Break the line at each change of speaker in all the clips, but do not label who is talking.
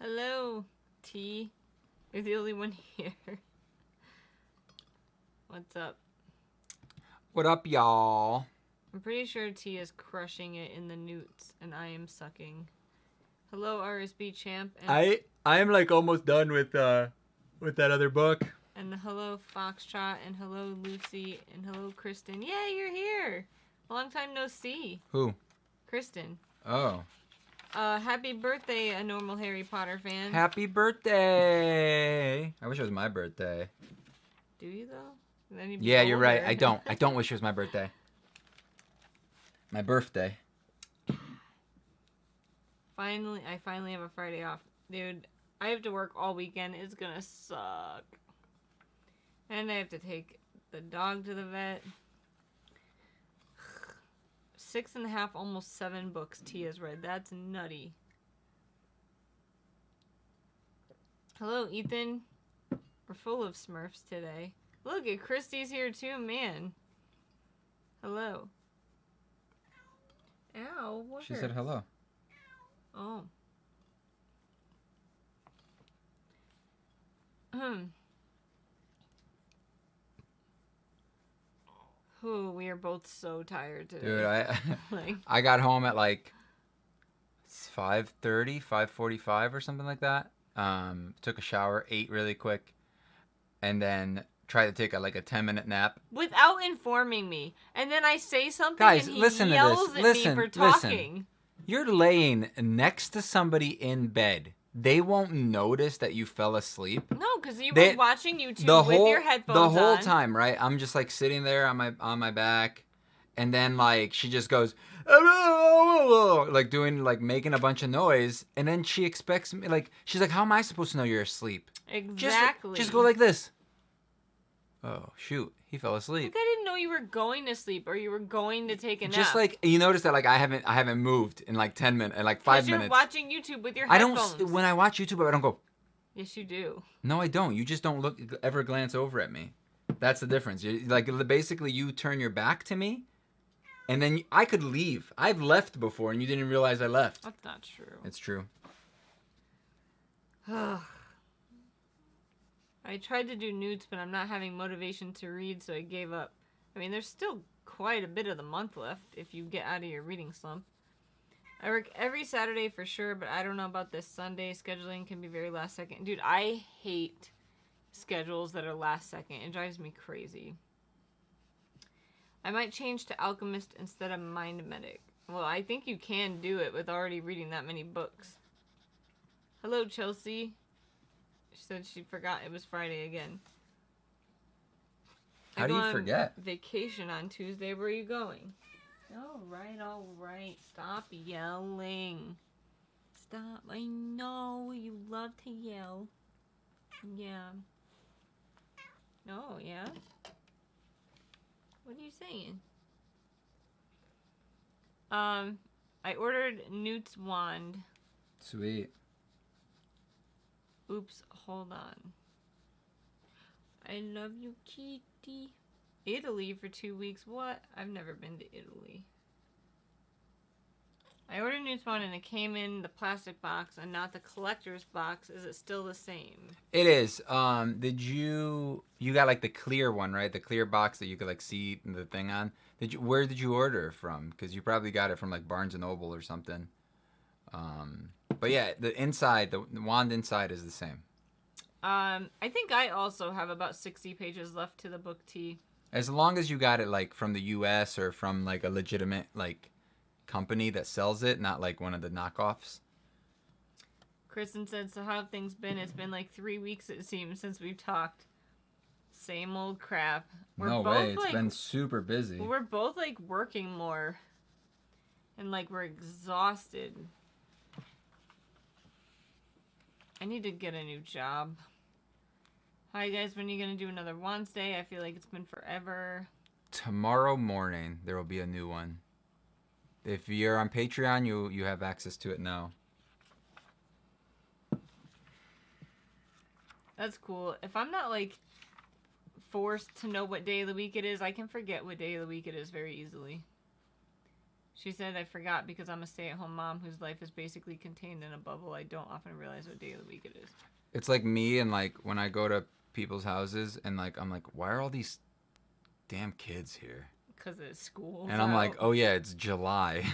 Hello, T. You're the only one here. What's up?
What up, y'all?
I'm pretty sure T is crushing it in the newts, and I am sucking. Hello, RSB champ.
I am like almost done with that other book.
And hello, Foxtrot, and hello, Lucy, and hello, Kristen. Yay, you're here! Long time no see.
Who?
Kristen.
Oh.
Happy birthday, a normal Harry Potter fan.
Happy birthday! I wish it was my birthday.
Do you though? Then you'd be
Yeah, you're right.
older.
I don't wish it was my birthday. My birthday.
I finally have a Friday off. Dude, I have to work all weekend. It's gonna suck. And I have to take the dog to the vet. 6.5, almost 7 books T has read. That's nutty. Hello, Ethan. We're full of Smurfs today. Look, at Christy's here too, man. Hello. Ow, what
She said hello.
Oh. Ooh, we are both so tired today.
Dude, I got home at like 5:30, 5:45 or something like that. Took a shower, ate really quick, and then tried to take a 10-minute nap.
Without informing me. And then I say something
Guys,
and he
listen
yells
to this.
at
Listen,
me for talking.
listen. You're laying next to somebody in bed. They won't notice that you fell asleep.
No, because you were watching YouTube with your headphones
on. The whole
on.
time, right? I'm just like sitting there on my back, and then like she just goes like doing making a bunch of noise, and then she expects me she's like, how am I supposed to know you're asleep?
Exactly.
Just go like this. Oh shoot, he fell asleep.
I didn't know you were going to sleep or you were going to take a nap.
Just you notice that I haven't moved in 10 minutes, 5 minutes. Because
you're watching YouTube with your headphones.
I don't. When I watch YouTube, I don't go.
Yes, you do.
No, I don't. You just don't ever glance over at me. That's the difference. Basically, you turn your back to me, and then I could leave. I've left before, and you didn't realize I left.
That's not true.
It's true.
I tried to do newts, but I'm not having motivation to read, so I gave up. I mean, there's still quite a bit of the month left if you get out of your reading slump. I work every Saturday for sure, but I don't know about this Sunday. Scheduling can be very last second. Dude, I hate schedules that are last second. It drives me crazy. I might change to Alchemist instead of Mind Medic. Well, I think you can do it with already reading that many books. Hello, Chelsea. She said she forgot it was Friday again.
How do you forget?
Vacation on Tuesday. Where are you going? All right. Stop yelling. Stop. I know you love to yell. Yeah. Oh, yeah? What are you saying? I ordered Newt's wand.
Sweet.
Oops, hold on. I love you, kitty. Italy for 2 weeks. What? I've never been to Italy. I ordered Newt's wand and it came in the plastic box and not the collector's box. Is it still the same?
It is. Did you got the clear one, right? The clear box that you could see the thing on. Where did you order it from? Because you probably got it from Barnes and Noble or something. But yeah, the wand inside is the same.
I think I also have about 60 pages left to the book T.
As long as you got it from the U.S. or from a legitimate company that sells it, not one of the knockoffs.
Kristen said, so how have things been? It's been 3 weeks, it seems, since we've talked. Same old crap.
No way, it's been super busy.
We're both working more. And we're exhausted. I need to get a new job. Hi guys, when are you going to do another Wednesday? I feel like it's been forever.
Tomorrow morning, there will be a new one. If you're on Patreon, you have access to it now.
That's cool. If I'm not forced to know what day of the week it is, I can forget what day of the week it is very easily. She said, I forgot because I'm a stay-at-home mom whose life is basically contained in a bubble. I don't often realize what day of the week it is.
It's like me and like when I go to people's houses and like I'm like, why are all these damn kids here?
Because it's school.
And I'm like, oh yeah, it's July.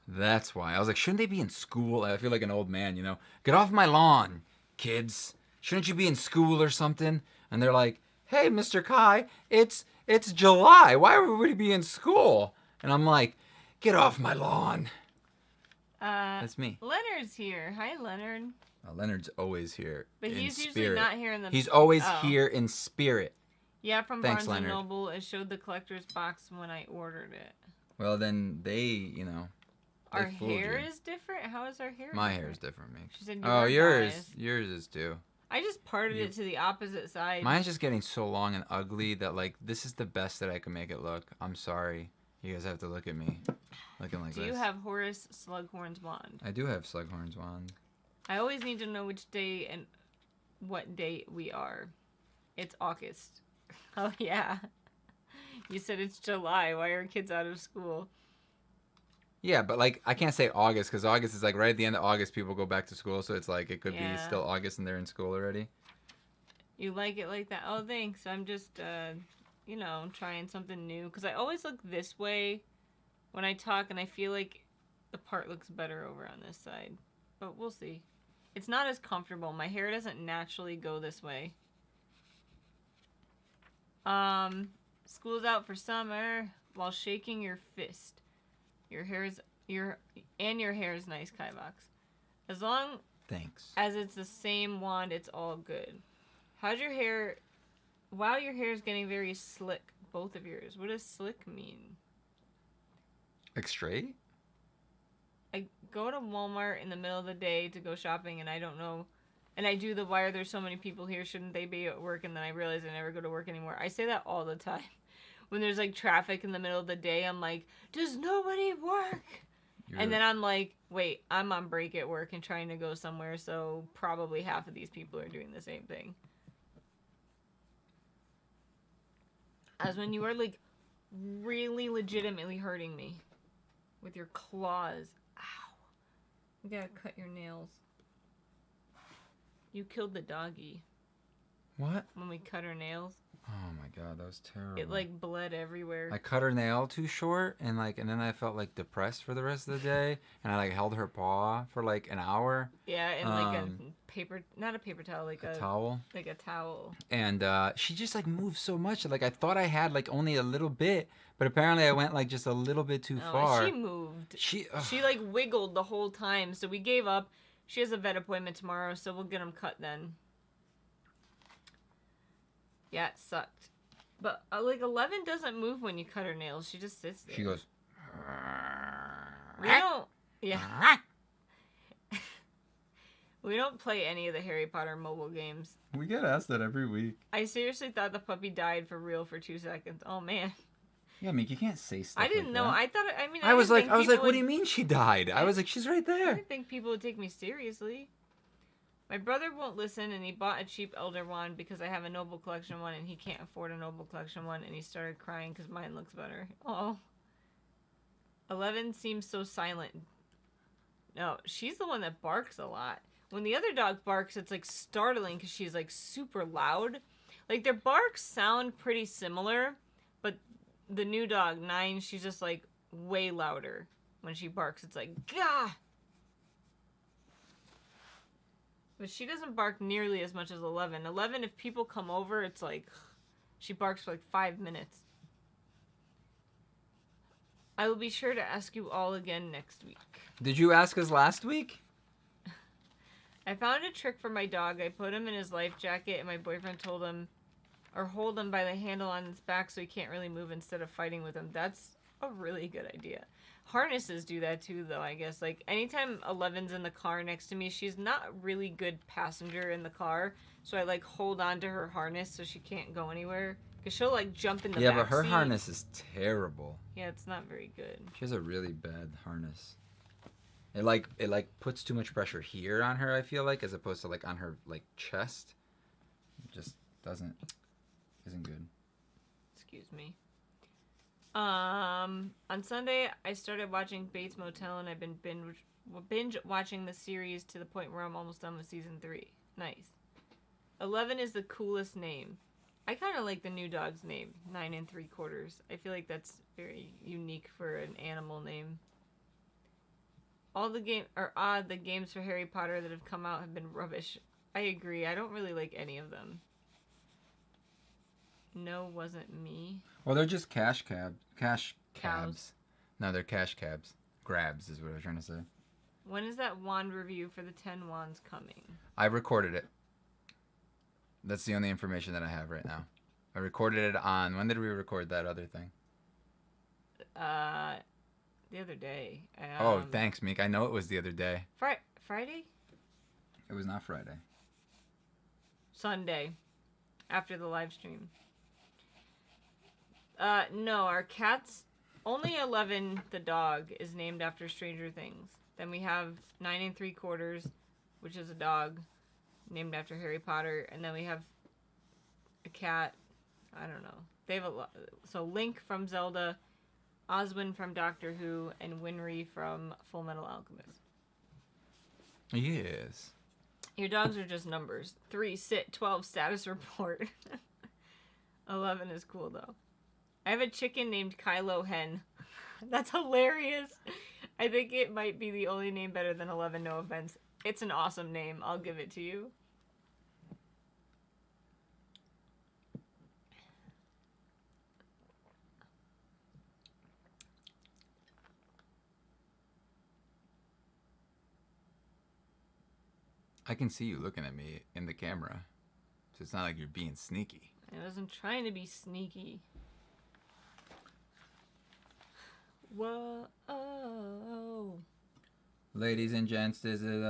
That's why. I was like, shouldn't they be in school? I feel like an old man, you know. Get off my lawn, kids. Shouldn't you be in school or something? And they're like, hey, Mr. Kai, it's July. Why would we be in school? And I'm like, get off my lawn. That's me.
Leonard's here. Hi, Leonard.
Leonard's always here.
But
in
he's
spirit.
usually not here in the...
He's always here in spirit.
Yeah, from
Thanks,
Barnes &
Leonard.
Noble. It showed the collector's box when I ordered it.
Well, then they, you know...
Our hair is different? How is our hair
My
different?
hair is different, Meek.
She said
yours is too.
I just parted it to the opposite side.
Mine's just getting so long and ugly that, like, this is the best that I can make it look. I'm sorry. You guys have to look at me. Looking like this.
Do you have Horace Slughorn's wand?
I do have Slughorn's wand.
I always need to know which day and what date we are. It's August. Oh, yeah. You said it's July. Why are kids out of school?
Yeah, but, like, I can't say August because August is, like, right at the end of August, people go back to school. So it's, like, it could be still August and they're in school already.
You like it like that? Oh, thanks. I'm just, you know, trying something new. Because I always look this way when I talk, and I feel like the part looks better over on this side. But we'll see. It's not as comfortable. My hair doesn't naturally go this way. School's out for summer while shaking your fist. Your hair is your hair is nice, Kivox. As long as it's the same wand, it's all good. How's your hair? Wow, your hair is getting very slick. Both of yours. What does slick mean?
Like straight?
I go to Walmart in the middle of the day to go shopping, and I don't know. And I do the why are there so many people here? Shouldn't they be at work? And then I realize I never go to work anymore. I say that all the time. When there's like traffic in the middle of the day, I'm like, does nobody work? And then I'm like, wait, I'm on break at work and trying to go somewhere, so probably half of these people are doing the same thing. As when you are like really legitimately hurting me with your claws. Ow. You gotta cut your nails. You killed the doggy.
What?
When we cut her nails.
Oh my god, that was terrible.
It like bled everywhere.
I cut her nail too short and then I felt like depressed for the rest of the day and I like held her paw for like an hour.
Yeah, and like a paper, not a paper towel, like a
towel.
Like a towel.
And she just like moved so much. Like I thought I had like only a little bit, but apparently I went like just a little bit too far.
She moved. She like wiggled the whole time, so we gave up. She has a vet appointment tomorrow, so we'll get them cut then. Yeah, it sucked. But, like, 11 doesn't move when you cut her nails. She just sits there.
She goes...
We don't... Yeah. We don't play any of the Harry Potter mobile games.
We get asked that every week.
I seriously thought the puppy died for real for 2 seconds. Oh, man.
Yeah, Meek, you can't say stuff
I didn't
like
know.
that.
I thought... I mean,
I was like, what do you mean she died? I was like, she's right there.
I didn't think people would take me seriously. My brother won't listen, and he bought a cheap Elder Wand because I have a Noble Collection one, and he can't afford a Noble Collection one, and he started crying because mine looks better. Oh. 11 seems so silent. No, she's the one that barks a lot. When the other dog barks, it's, like, startling because she's, like, super loud. Like, their barks sound pretty similar, but the new dog, 9, she's just, like, way louder. When she barks, it's like, gah! But she doesn't bark nearly as much as 11. 11, if people come over, it's like... She barks for like 5 minutes. I will be sure to ask you all again next week.
Did you ask us last week?
I found a trick for my dog. I put him in his life jacket, and my boyfriend told him... Or hold him by the handle on his back so he can't really move instead of fighting with him. That's a really good idea. Harnesses do that too, though, I guess. Like, anytime 11's in the car next to me, she's not a really good passenger in the car. So I, like, hold on to her harness so she can't go anywhere. Because she'll, like, jump in the back
Yeah, but her
seat.
harness is terrible.
Yeah, it's not very good.
She has a really bad harness. It, like, puts too much pressure here on her, I feel like, as opposed to, like, on her, like, chest. It just isn't good.
Excuse me. On Sunday, I started watching Bates Motel, and I've been binge watching the series to the point where I'm almost done with season 3. Nice. 11 is the coolest name. I kind of like the new dog's name, 9 3/4. I feel like that's very unique for an animal name. All the games for Harry Potter that have come out have been rubbish. I agree. I don't really like any of them. No, wasn't me.
Well, they're just cash cabs.
Cows.
No, they're cash cabs. Grabs is what I was trying to say.
When is that wand review for the 10 wands coming?
I recorded it. That's the only information that I have right now. I recorded it on... When did we record that other thing?
The other day.
Oh, thanks, Meek. I know it was the other day.
Friday?
It was not Friday.
Sunday. After the live stream. No, our cat's... Only 11, the dog, is named after Stranger Things. Then we have 9 3/4, which is a dog named after Harry Potter. And then we have a cat. I don't know. They have a lot. So Link from Zelda, Oswin from Doctor Who, and Winry from Full Metal Alchemist.
Yes.
Your dogs are just numbers. 3, sit, 12, status report. 11 is cool, though. I have a chicken named Kylo Hen. That's hilarious. I think it might be the only name better than 11, no offense. It's an awesome name. I'll give it to you.
I can see you looking at me in the camera. So it's not like you're being sneaky.
I wasn't trying to be sneaky. Whoa. Oh.
Ladies and gents, this is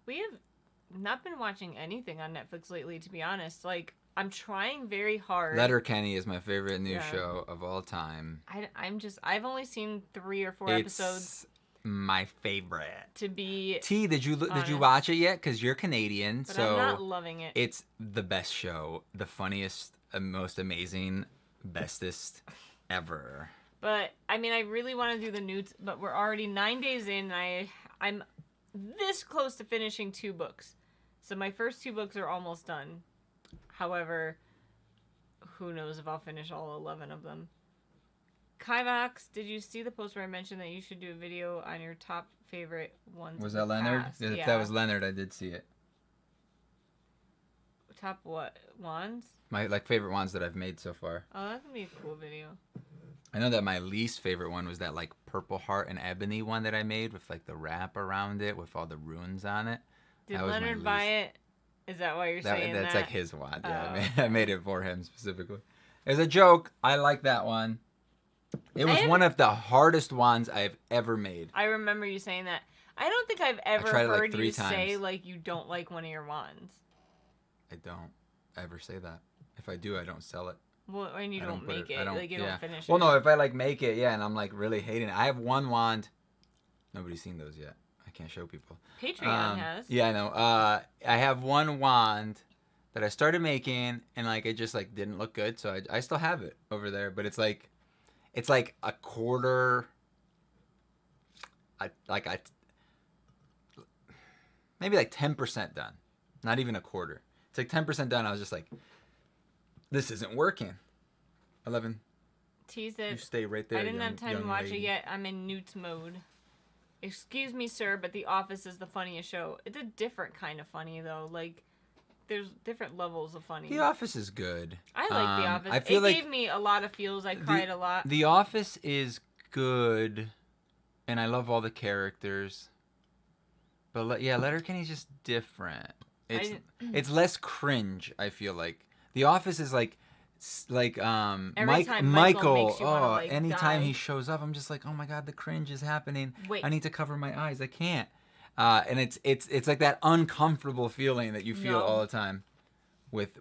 We have not been watching anything on Netflix lately, to be honest. Like, I'm trying very hard.
Letterkenny is my favorite new show of all time.
I've only seen 3 or 4
It's
episodes.
My favorite.
To be
T, did you watch it yet? Because you're Canadian,
but
so
I'm not loving it.
It's the best show, the funniest, most amazing, bestest ever.
But I mean, I really want to do the nudes, but we're already 9 days in. And I'm this close to finishing 2 books, so my first 2 books are almost done. However, who knows if I'll finish all 11 of them. Kivox, did you see the post where I mentioned that you should do a video on your top favorite ones?
Was that Leonard?
Past?
If
Yeah.
that was Leonard, I did see it.
Top what? Wands?
My favorite ones that I've made so far.
Oh, that's gonna be a cool video.
I know that my least favorite one was that Purple Heart and Ebony one that I made with the wrap around it with all the runes on it.
Did Leonard buy it? Is that why you're saying that?
That's like his wand. Yeah,
Oh.
I made it for him specifically. It's a joke. I like that one. It was one of the hardest wands I've ever made.
I remember you saying that. I don't think I've ever
tried it,
heard
3
you
times.
say you don't like one of your wands.
I don't ever say that. If I do, I don't sell it.
Well, and you don't make it. You don't finish it.
Well, no, if I make it, yeah, and I'm really hating it. I have one wand. Nobody's seen those yet. I can't show people.
Patreon has.
Yeah, I know. I have one wand that I started making, and it just didn't look good, so I still have it over there. But it's like a quarter. Maybe 10% done. Not even a quarter. It's 10% done. I was just like, this isn't working. 11.
Tease it.
You stay right there.
I didn't
young,
have time to
young
watch
lady.
it yet. I'm in newts mode. Excuse me, sir, but The Office is the funniest show. It's a different kind of funny, though. There's different levels of funny.
The Office is good.
I like The Office.
I feel
it gave me a lot of feels. I cried a lot.
The Office is good, and I love all the characters. But yeah, Letterkenny's just different. It's less cringe. I feel like The Office is
Every time Michael makes you wanna,
anytime
die.
he shows up, I'm just like, oh my god, the cringe is happening.
Wait.
I need to cover my eyes. I can't. And it's like that uncomfortable feeling that you feel all the time with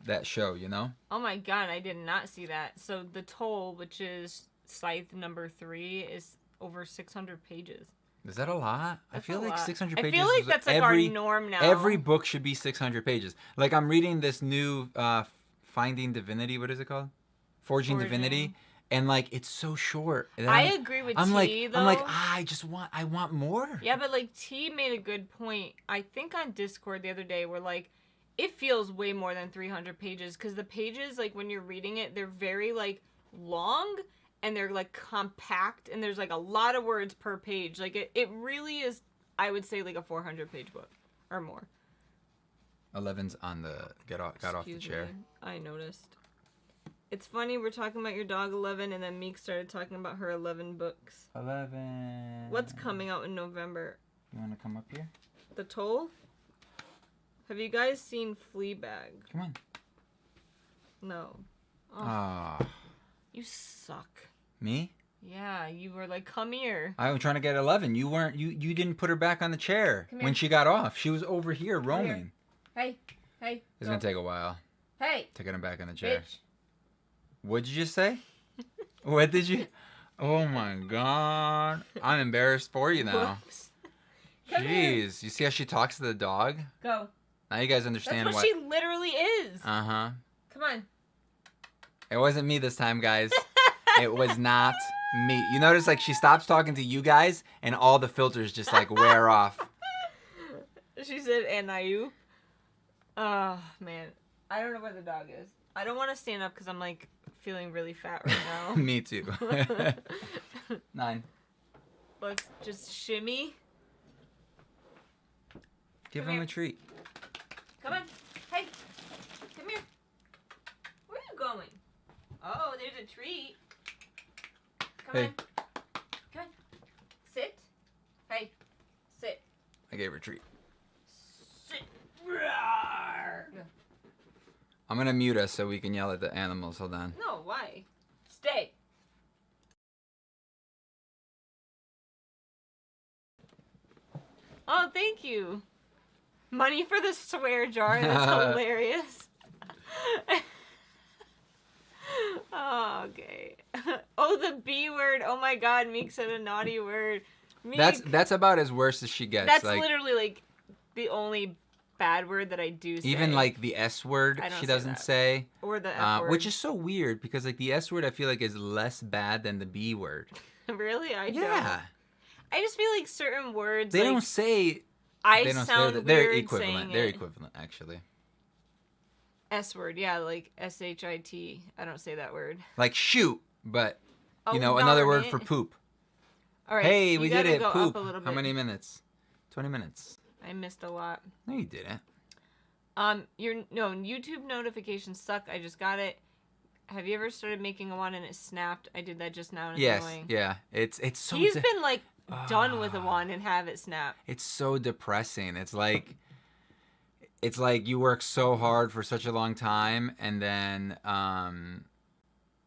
that show, you know?
Oh my god, I did not see that. So The Toll, which is Scythe number 3, is over 600 pages.
Is that a lot? I
That's
feel
a
like
lot.
600
I
pages.
feel like
is
that's like our norm now.
Every book should be 600 pages. Like I'm reading this new Finding Divinity. What is it called? Forging Divinity. And like it's so short. And
I agree with T though.
I'm like I want more.
Yeah, but like T made a good point. I think on Discord the other day where like it feels way more than 300 pages because the pages like when you're reading it they're very like long and they're like compact and there's like a lot of words per page. Like it really is, I would say, like a 400-page book or more.
11's on the got off the chair.
Me. I noticed. It's funny, we're talking about your dog 11 and then Meek started talking about her 11 books.
11.
What's coming out in November?
You want to come up here?
The Toll? Have you guys seen Fleabag?
Come on.
No.
Oh.
You suck.
Me?
Yeah, you were like, come here.
I was trying to get 11. You weren't. You didn't put her back on the chair when she got off. She was over here roaming.
Hey.
It's gonna take a while.
Hey.
Taking her back on the chair.
Bitch.
What'd you just say? What did you? Oh my God! I'm embarrassed for you now.
Whoops.
Jeez, you see how she talks to the dog?
Go.
Now you guys understand
That's what she literally is.
Uh-huh.
Come on.
It wasn't me this time, guys. It was not me. You notice like she stops talking to you guys and all the filters just like wear off.
She said, and you. Oh, man. I don't know where the dog is. I don't want to stand up because I'm like feeling really fat right now.
Me too. 9.
Let's just shimmy.
Give
Come
him
here.
a treat.
Come on. Hey. Come here. Where are you going? Oh, there's a treat. Come
Hey.
on. Come on. Sit. Hey. Sit.
I gave her a treat.
Sit. Roar.
I'm gonna mute us so we can yell at the animals. Hold on.
No, why? Stay. Oh, thank you. Money for the swear jar. That's hilarious. Oh, okay. Oh, the B word. Oh my God, Meek said a naughty word. Meek.
That's about as worse as she gets.
That's
like,
literally like the only bad word that I do say.
even like the S word, she doesn't say.
Or the F word.
Which is so weird because like the S word, I feel like is less bad than the B word.
Really? I don't.
Yeah.
I just feel like certain words.
They
like,
don't say.
I
They don't.
sound
They're
weird
equivalent.
saying
They're
it.
equivalent, actually.
S word, yeah, like shit. I don't say that word.
Like shoot, but
Oh,
another
darn
word
it.
for poop.
All right.
Hey,
you
we did
gotta
it.
go
Poop.
Up a little bit.
How many minutes? 20 minutes.
I missed a lot.
No, you didn't.
YouTube notifications suck. I just got it. Have you ever started making one and it snapped? I did that just now and it's
Yes.
annoying.
Yeah. It's so.
He's been like done with a one and have it snap.
It's so depressing. It's like you work so hard for such a long time, and then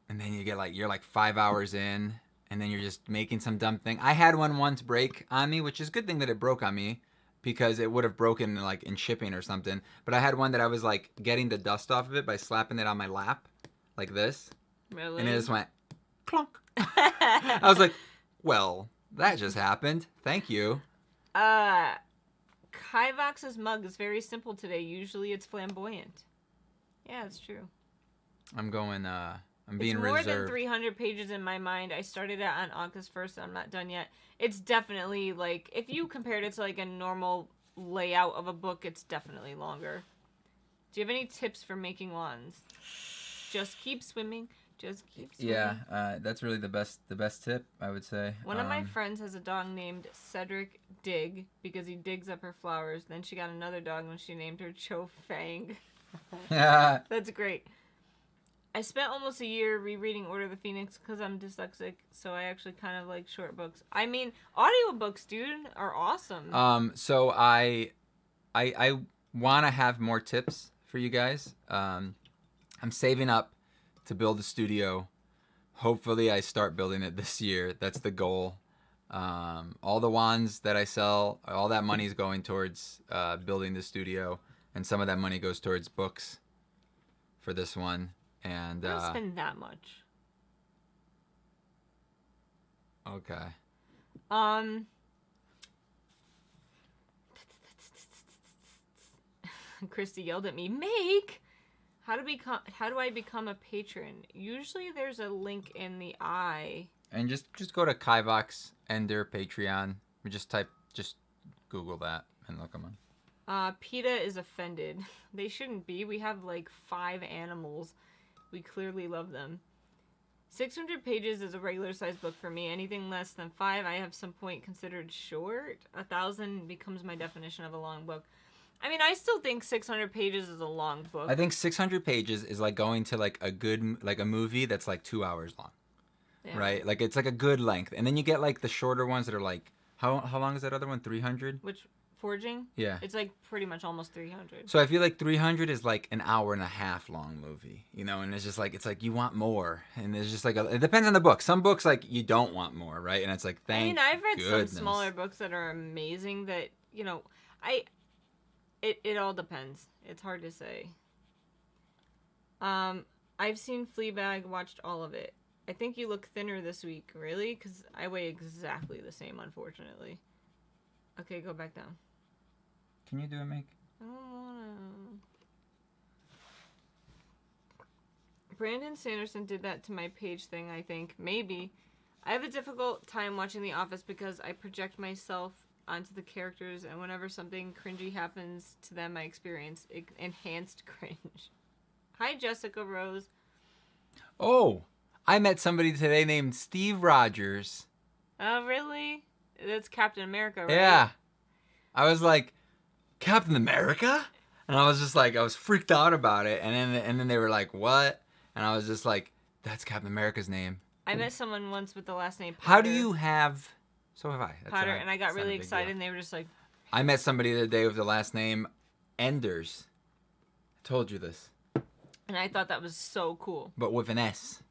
you get like you're like 5 hours in, and then you're just making some dumb thing. I had one once break on me, which is a good thing that it broke on me, because it would have broken like in shipping or something. But I had one that I was like getting the dust off of it by slapping it on my lap, like this,
Really?
and it just went clunk. I was like, well, that just happened. Thank you.
Kivox's mug is very simple today. Usually it's flamboyant. Yeah, it's true.
I'm going, I'm being
it's more
reserved.
than 300 pages in my mind. I started it on August 1st. I'm not done yet. It's definitely, like, if you compared it to, like, a normal layout of a book, it's definitely longer. Do you have any tips for making wands? Just keep swimming. Just keep swimming.
Yeah, that's really the best tip, I would say.
One of my friends has a dog named Cedric Dig because he digs up her flowers. Then she got another dog when she named her Cho Fang. That's great. I spent almost a year rereading Order of the Phoenix because I'm dyslexic, so I actually kind of like short books. I mean, audiobooks, dude, are awesome.
So I want to have more tips for you guys. I'm saving up to build a studio. Hopefully I start building it this year. That's the goal. All the wands that I sell, all that money is going towards building the studio, and some of that money goes towards books for this one. And
I don't spend that much.
Okay.
Christy yelled at me, Make! How do I become a patron? Usually there's a link in the eye.
And just go to Kivox and their Patreon. Just Google that and look them up.
PETA is offended. They shouldn't be. We have like 5 animals. We clearly love them. 600 pages is a regular size book for me. Anything less than 5, I have some point considered short. 1,000 becomes my definition of a long book. I mean, I still think 600 pages is a long book.
I think 600 pages is like going to like a movie that's like 2 hours long. Yeah. Right? Like it's like a good length. And then you get like the shorter ones that are like, how long is that other one? 300?
Which, Forging?
Yeah.
It's like pretty much almost 300.
So I feel like 300 is like an hour and a half long movie, you know, and it's like you want more. And it's just like, it depends on the book. Some books like you don't want more, right? And it's like, thank
I've read
goodness.
some smaller books that are amazing that, you know, it all depends. It's hard to say. I've seen Fleabag, watched all of it. I think you look thinner this week. Really? Because I weigh exactly the same, unfortunately. Okay, go back down.
Can you do it, Make?
I don't wanna. Brandon Sanderson did that to my page thing, I think. Maybe. I have a difficult time watching The Office because I project myself onto the characters, and whenever something cringy happens to them, I experience enhanced cringe. Hi, Jessica Rose.
Oh, I met somebody today named Steve Rogers.
Oh, really? That's Captain America, right?
Yeah. I was like, Captain America? And I was just like, I was freaked out about it. And then they were like, what? And I was just like, that's Captain America's name.
I met someone once with the last name Potter.
How do you have... So have I.
Potter, and I got really excited, and they were just like...
I met somebody the other day with the last name Enders. I told you this.
And I thought that was so cool.
But with an S.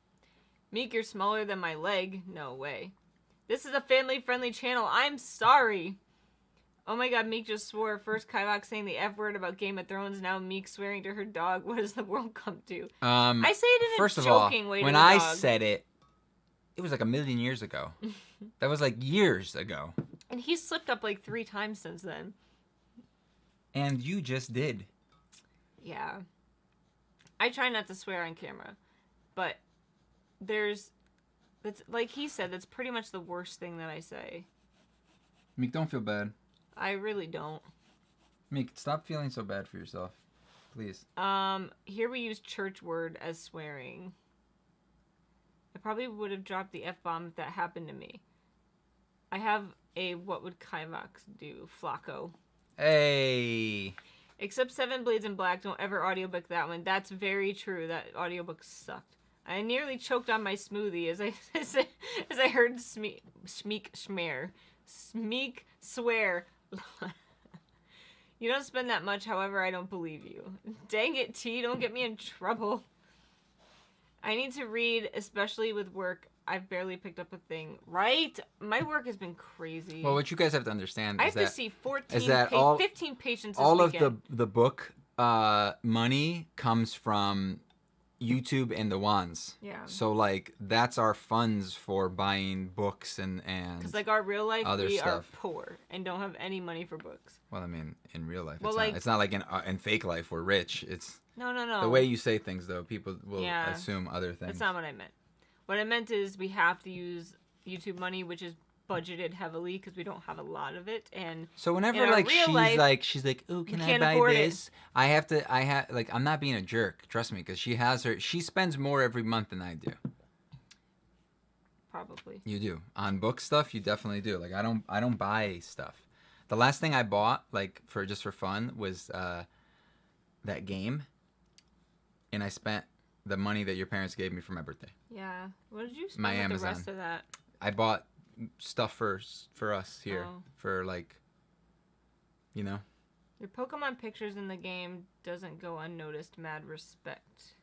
Meek, you're smaller than my leg. No way. This is a family-friendly channel. I'm sorry. Oh my god, Meek just swore. First Kivox saying the F word about Game of Thrones, now Meek swearing to her dog. What does the world come to? I say it in
first
a
of all,
joking way to
when
the
I
dog.
said it, it was like a million years ago. That was like years ago.
And he's slipped up like 3 times since then.
And you just did.
Yeah. I try not to swear on camera. But that's like he said, that's pretty much the worst thing that I say.
Meek, don't feel bad.
I really don't.
Meek, stop feeling so bad for yourself. Please.
Here we use church word as swearing. I probably would have dropped the F-bomb if that happened to me. I have a what would Kivox do? Flacco.
Hey.
Except Seven Blades in Black. Don't ever audiobook that one. That's very true. That audiobook sucked. I nearly choked on my smoothie as I heard Smeek swear. You don't spend that much, however, I don't believe you. Dang it, T, don't get me in trouble. I need to read, especially with work. I've barely picked up a thing. Right? My work has been crazy.
Well, what you guys have to understand
I
is
have to see 15 patients this
all
weekend.
of the book money comes from YouTube and the ones.
Yeah.
So like that's our funds for buying books and
because like our real life we
stuff.
are poor and don't have any money for books.
Well, I mean, in real life,
Well,
it's not like in fake life we're rich. It's
no.
The way you say things though, people will assume other things.
That's not what I meant. What I meant is we have to use YouTube money, which is budgeted heavily because we don't have a lot of it. And
so whenever like she's like, oh, can I buy this? I have like, I'm not being a jerk. Trust me, because she spends more every month than I do.
Probably.
You do on book stuff. You definitely do. Like I don't buy stuff. The last thing I bought, like for fun, was that game, and I spent the money that your parents gave me for my birthday.
Yeah. What did you spend
my
with
Amazon.
the rest of that?
I bought stuff for us here for like, you know.
Your Pokemon pictures in the game doesn't go unnoticed. Mad respect.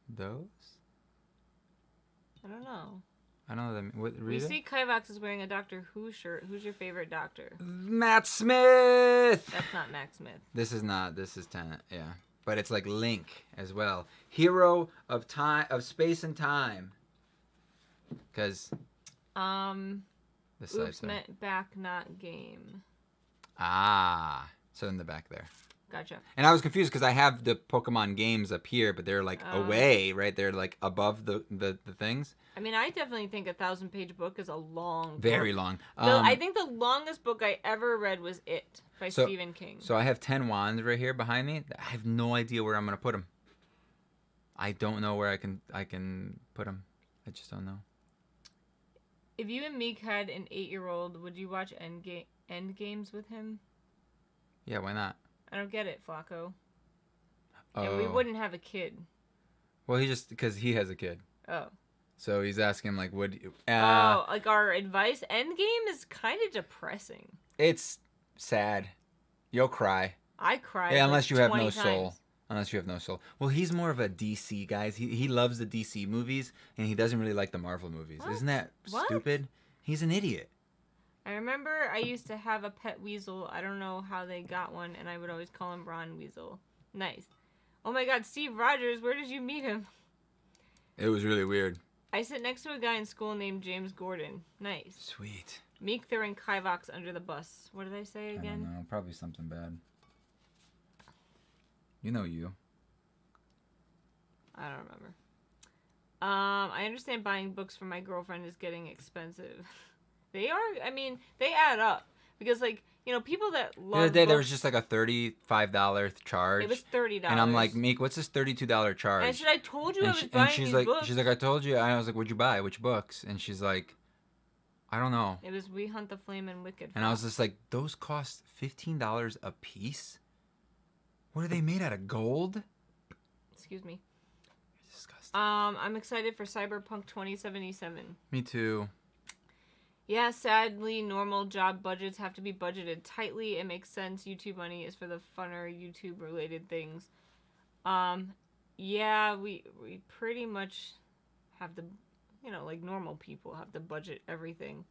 Those?
I don't know.
I don't know them. What?
We see Kivox is wearing a Doctor Who shirt. Who's your favorite Doctor?
Matt Smith.
That's not Matt Smith.
This is not. This is Tennant. Yeah, but it's like Link as well. Hero of time, of space and time. Because.
Oops, meant back, not game.
Ah, so in the back there.
Gotcha.
And I was confused because I have the Pokemon games up here, but they're like away, right? They're like above the things.
I mean, I definitely think 1,000-page book is a long book.
Very long.
I think the longest book I ever read was It by
So-
Stephen King.
So I have 10 wands right here behind me. I have no idea where I'm gonna put them. I don't know where I can put them. I just don't know.
If you and Meek had an 8-year-old, would you watch Endgames with him?
Yeah, why not?
I don't get it, Flacco.
Oh.
And we wouldn't have a kid.
Well, because he has a kid.
Oh.
So he's asking like, would
like our advice? Endgame is kind of depressing.
It's sad. You'll cry.
I cried.
Yeah, unless you have
20
no
times.
soul. Unless you have no soul. Well, he's more of a DC guy. He loves the DC movies, and he doesn't really like the Marvel movies.
What?
Isn't that
What?
stupid? He's an idiot.
I remember I used to have a pet weasel. I don't know how they got one, and I would always call him Ron Weasel. Nice. Oh my God, Steve Rogers, where did you meet him?
It was really weird.
I sit next to a guy in school named James Gordon. Nice.
Sweet.
Meek throwing Kivox under the bus. What did I say
I
again?
don't know. Probably something bad. You know you.
I don't remember. I understand buying books for my girlfriend is getting expensive. They are. I mean, they add up because, like, you know, people that love.
The other day there was
books-
just like a $35 charge.
It was $30.
And I'm like, Meek, what's this $32 charge?
And I said, I told you I was
and
buying
she's
these
like,
books.
I told you. And I was like, what'd you buy? Which books? And she's like, I don't know.
It was We Hunt the Flame and Wicked.
And I was just like, those cost $15 a piece? What are they made out of? Gold?
Excuse me.
You're disgusting.
I'm excited for Cyberpunk 2077.
Me too.
Yeah, sadly, normal job budgets have to be budgeted tightly. It makes sense. YouTube money is for the funner YouTube-related things. Yeah, we pretty much have to, you know, like normal people have to budget everything.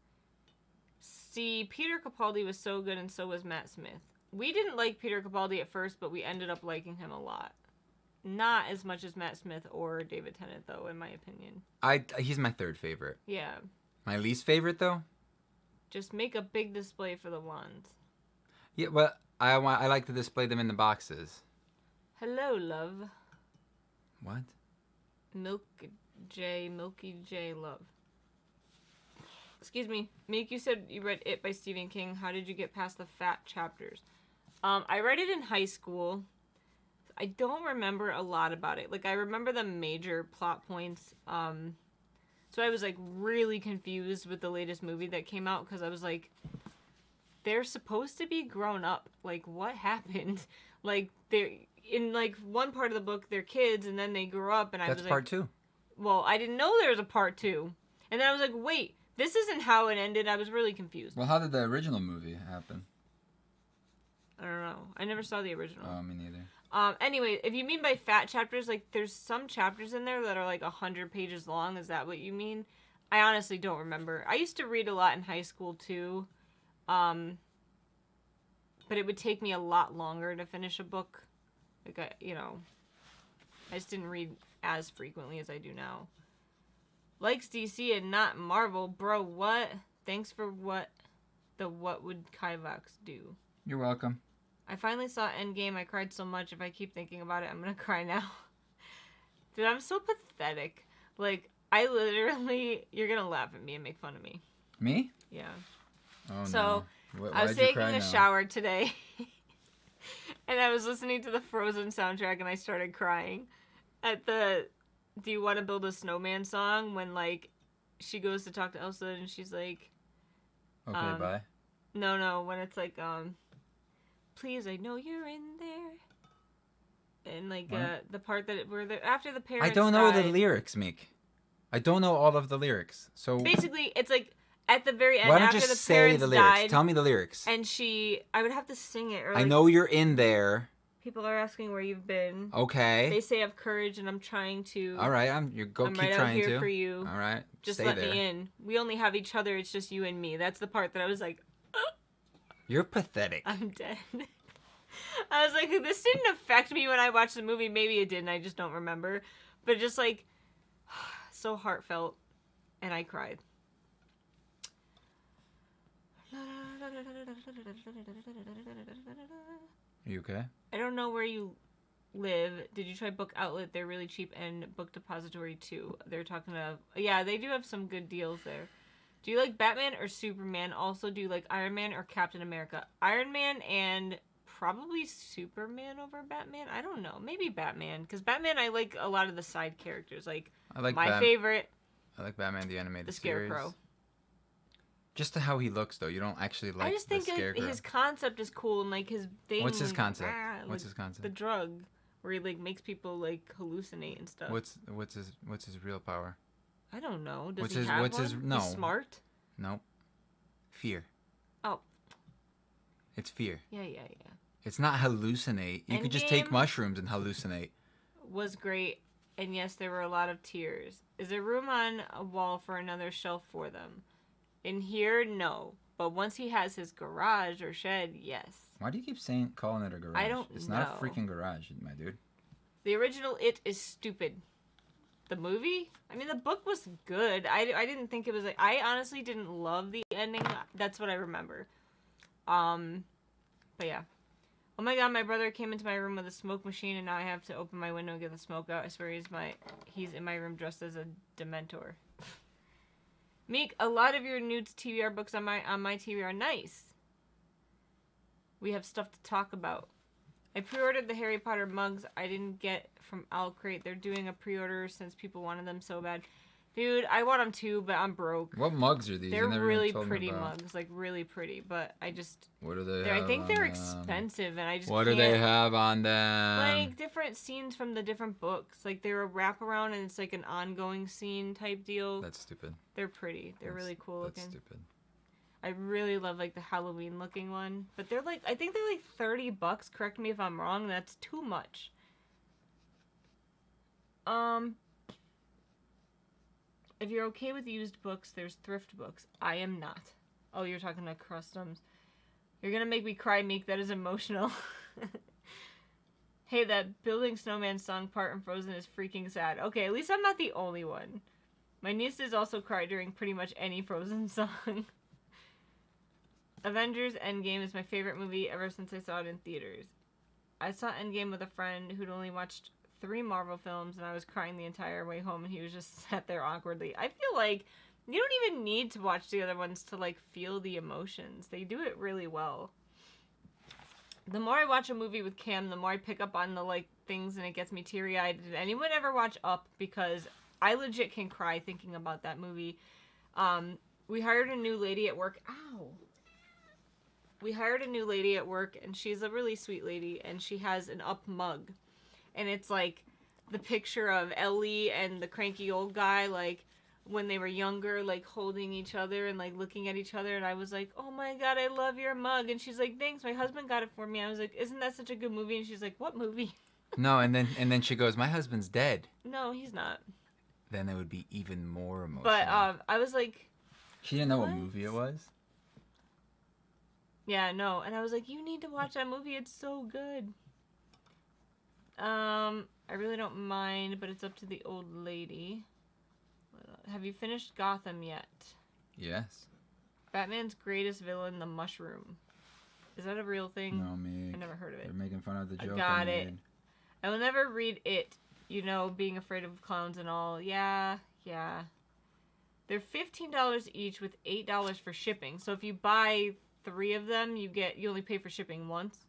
See, Peter Capaldi was so good and so was Matt Smith. We didn't like Peter Capaldi at first, but we ended up liking him a lot. Not as much as Matt Smith or David Tennant, though, in my opinion.
He's my third favorite.
Yeah.
My least favorite, though?
Just make a big display for the wands.
Yeah, well, I like to display them in the boxes.
Hello, love.
What?
Milky J love. Excuse me. Meek, you said you read It by Stephen King. How did you get past the fat chapters? I read it in high school. I don't remember a lot about it. Like, I remember the major plot points. So I was, like, really confused with the latest movie that came out because I was like, they're supposed to be grown up. Like, what happened? Like, they're in, like, one part of the book, they're kids, and then they grew up, and I was like...
That's part 2.
Well, I didn't know there was a part 2. And then I was like, wait, this isn't how it ended. I was really confused.
Well, how did the original movie happen?
I don't know. I never saw the original.
Oh, me neither.
Anyway, if you mean by fat chapters, like, there's some chapters in there that are, like, 100 pages long. Is that what you mean? I honestly don't remember. I used to read a lot in high school, too. But it would take me a lot longer to finish a book. Like, I just didn't read as frequently as I do now. Likes DC and not Marvel. Bro, what? Thanks for what would Kivox do?
You're welcome.
I finally saw Endgame. I cried so much. If I keep thinking about it, I'm gonna cry now. Dude, I'm so pathetic. Like, I literally... You're gonna laugh at me and make fun of me.
Me?
Yeah.
Oh,
So,
no.
I was taking a shower today. And I was listening to the Frozen soundtrack and I started crying. At the Do You Want to Build a Snowman song, when, like, she goes to talk to Elsa and she's like...
Okay, bye.
No, when it's like, please, I know you're in there. And, like, the part that where after the parents
I don't know the
died-
lyrics, Meek. I don't know all of the lyrics. So
Basically, it's like at the very end
why don't
after
you
the
just say
parents
the lyrics?
died,
Tell me the lyrics.
and I would have to sing it. Or
I
like,
know you're in there.
people are asking where you've been.
Okay.
They say have courage, and I'm trying to.
All right,
I'm
keep
right out
trying
here
to.
for you.
All right,
Just
stay
let
there.
me in. We only have each other. It's just you and me. That's the part that I was like,
You're pathetic.
I'm dead. I was like, this didn't affect me when I watched the movie. Maybe it did, and I just don't remember. But just like, so heartfelt, and I cried.
Are you okay?
I don't know where you live. Did you try Book Outlet? They're really cheap, and Book Depository too. They're talking to... Yeah, they do have some good deals there. Do you like Batman or Superman? Also, do you like Iron Man or Captain America? Iron Man and probably Superman over Batman? I don't know. Maybe Batman. Because Batman, I like a lot of the side characters. Like,
I like
my favorite,
I like Batman the animated
the
series.
Scarecrow.
Just to how he looks, though. You don't actually like
I just think
the Scarecrow.
his concept is cool, and like his thing.
What's his concept?
Like,
What's his concept?
The drug where he like makes people like hallucinate and stuff.
What's his real power?
I don't know. Does
What's
he
his
have
what's
one?
his no?
He's smart.
Nope. Fear.
Oh.
It's fear.
Yeah.
It's not hallucinate. You could just take
Endgame
mushrooms and hallucinate.
Was great, and yes, there were a lot of tears. Is there room on a wall for another shelf for them? In here, no. But once he has his garage or shed, yes.
Why do you keep calling it a garage?
I don't
It's
know.
not a freaking garage, my dude.
The original It is stupid. The movie? I mean, the book was good. I didn't think it was like... I honestly didn't love the ending. That's what I remember. But yeah. Oh my god, my brother came into my room with a smoke machine, and now I have to open my window and get the smoke out. I swear he's in my room dressed as a Dementor. Meek, a lot of your nudes TBR books on my TV are nice. We have stuff to talk about. I pre-ordered the Harry Potter mugs I didn't get from Owl Crate. They're doing a pre-order since people wanted them so bad. Dude, I want them too, but I'm broke.
What mugs are these?
They're really pretty mugs, like really pretty, but I just...
What do they have
I think
on
they're
them?
expensive, and I just
What
can't...
do they have on them?
Like, different scenes from the different books. Like, they're a wraparound, and it's like an ongoing scene type deal.
That's stupid.
They're pretty. They're really cool looking.
That's stupid.
I really love, like, the Halloween looking one. But they're like, I think they're like $30. Correct me if I'm wrong. That's too much. If you're okay with used books, there's thrift books. I am not. Oh, you're talking to customs. You're gonna make me cry, Meek. That is emotional. Hey, that Building Snowman song part in Frozen is freaking sad. Okay, at least I'm not the only one. My nieces also cry during pretty much any Frozen song. Avengers Endgame is my favorite movie ever since I saw it in theaters. I saw Endgame with a friend who'd only watched 3 Marvel films, and I was crying the entire way home, and he was just sat there awkwardly. I feel like you don't even need to watch the other ones to, like, feel the emotions. They do it really well. The more I watch a movie with Cam, the more I pick up on the, like, things, and it gets me teary-eyed. Did anyone ever watch Up? Because I legit can cry thinking about that movie. We hired a new lady at work. Ow! We hired a new lady at work, and she's a really sweet lady, and she has an Up mug. And it's, like, the picture of Ellie and the cranky old guy, like, when they were younger, like, holding each other and, like, looking at each other. And I was like, oh, my God, I love your mug. And she's like, thanks, my husband got it for me. I was like, isn't that such a good movie? And she's like, what movie?
No, and then she goes, my husband's dead.
No, he's not.
Then it would be even more emotional.
But, I was like...
She didn't know what movie it was?
Yeah, no. And I was like, you need to watch that movie. It's so good. I really don't mind, but it's up to the old lady. Have you finished Gotham yet?
Yes.
Batman's greatest villain, the Mushroom. Is that a real thing?
No, me.
I never heard of it.
They're making fun of the joke.
I got it. I will never read it. You know, being afraid of clowns and all. Yeah. They're $15 each with $8 for shipping. So if you buy 3 of them, you only pay for shipping once.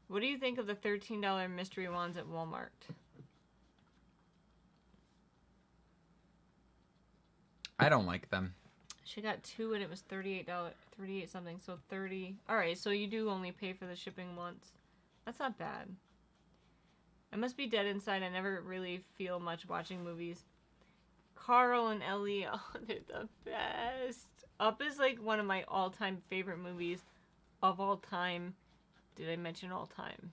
What do you think of the $13 mystery wands at Walmart?
I don't like them.
She got 2 and it was $38, 38 something, so 30. Alright, so you do only pay for the shipping once. That's not bad. I must be dead inside. I never really feel much watching movies. Carl and Ellie, oh, they're the best. Up is like one of my all-time favorite movies of all time. Did I mention all time?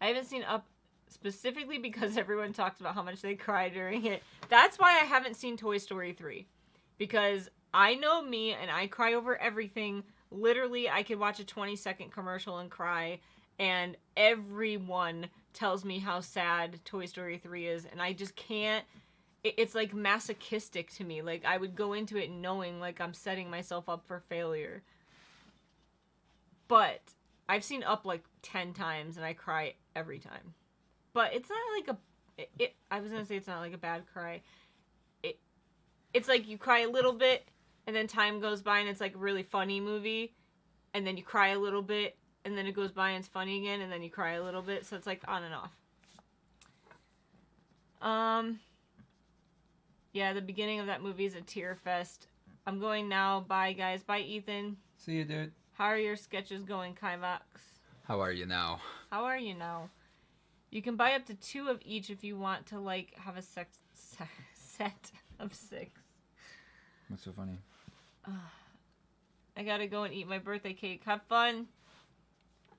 I haven't seen Up specifically because everyone talks about how much they cry during it. That's why I haven't seen Toy Story 3. Because I know me and I cry over everything. Literally, I could watch a 20-second commercial and cry. And everyone tells me how sad Toy Story 3 is. And I just can't. It's like masochistic to me. Like, I would go into it knowing like I'm setting myself up for failure. But I've seen Up like 10 times and I cry every time. But it's not like I was gonna say it's not like a bad cry. It's like you cry a little bit and then time goes by and it's like a really funny movie, and then you cry a little bit and then it goes by and it's funny again, and then you cry a little bit, so it's like on and off. Yeah, the beginning of that movie is a tear fest. I'm going now. Bye, guys. Bye, Ethan.
See you, dude.
How are your sketches going, Kivox?
How are you now?
How are you now? You can buy up to 2 of each if you want to, like, have a set of 6.
What's so funny?
I gotta go and eat my birthday cake. Have fun.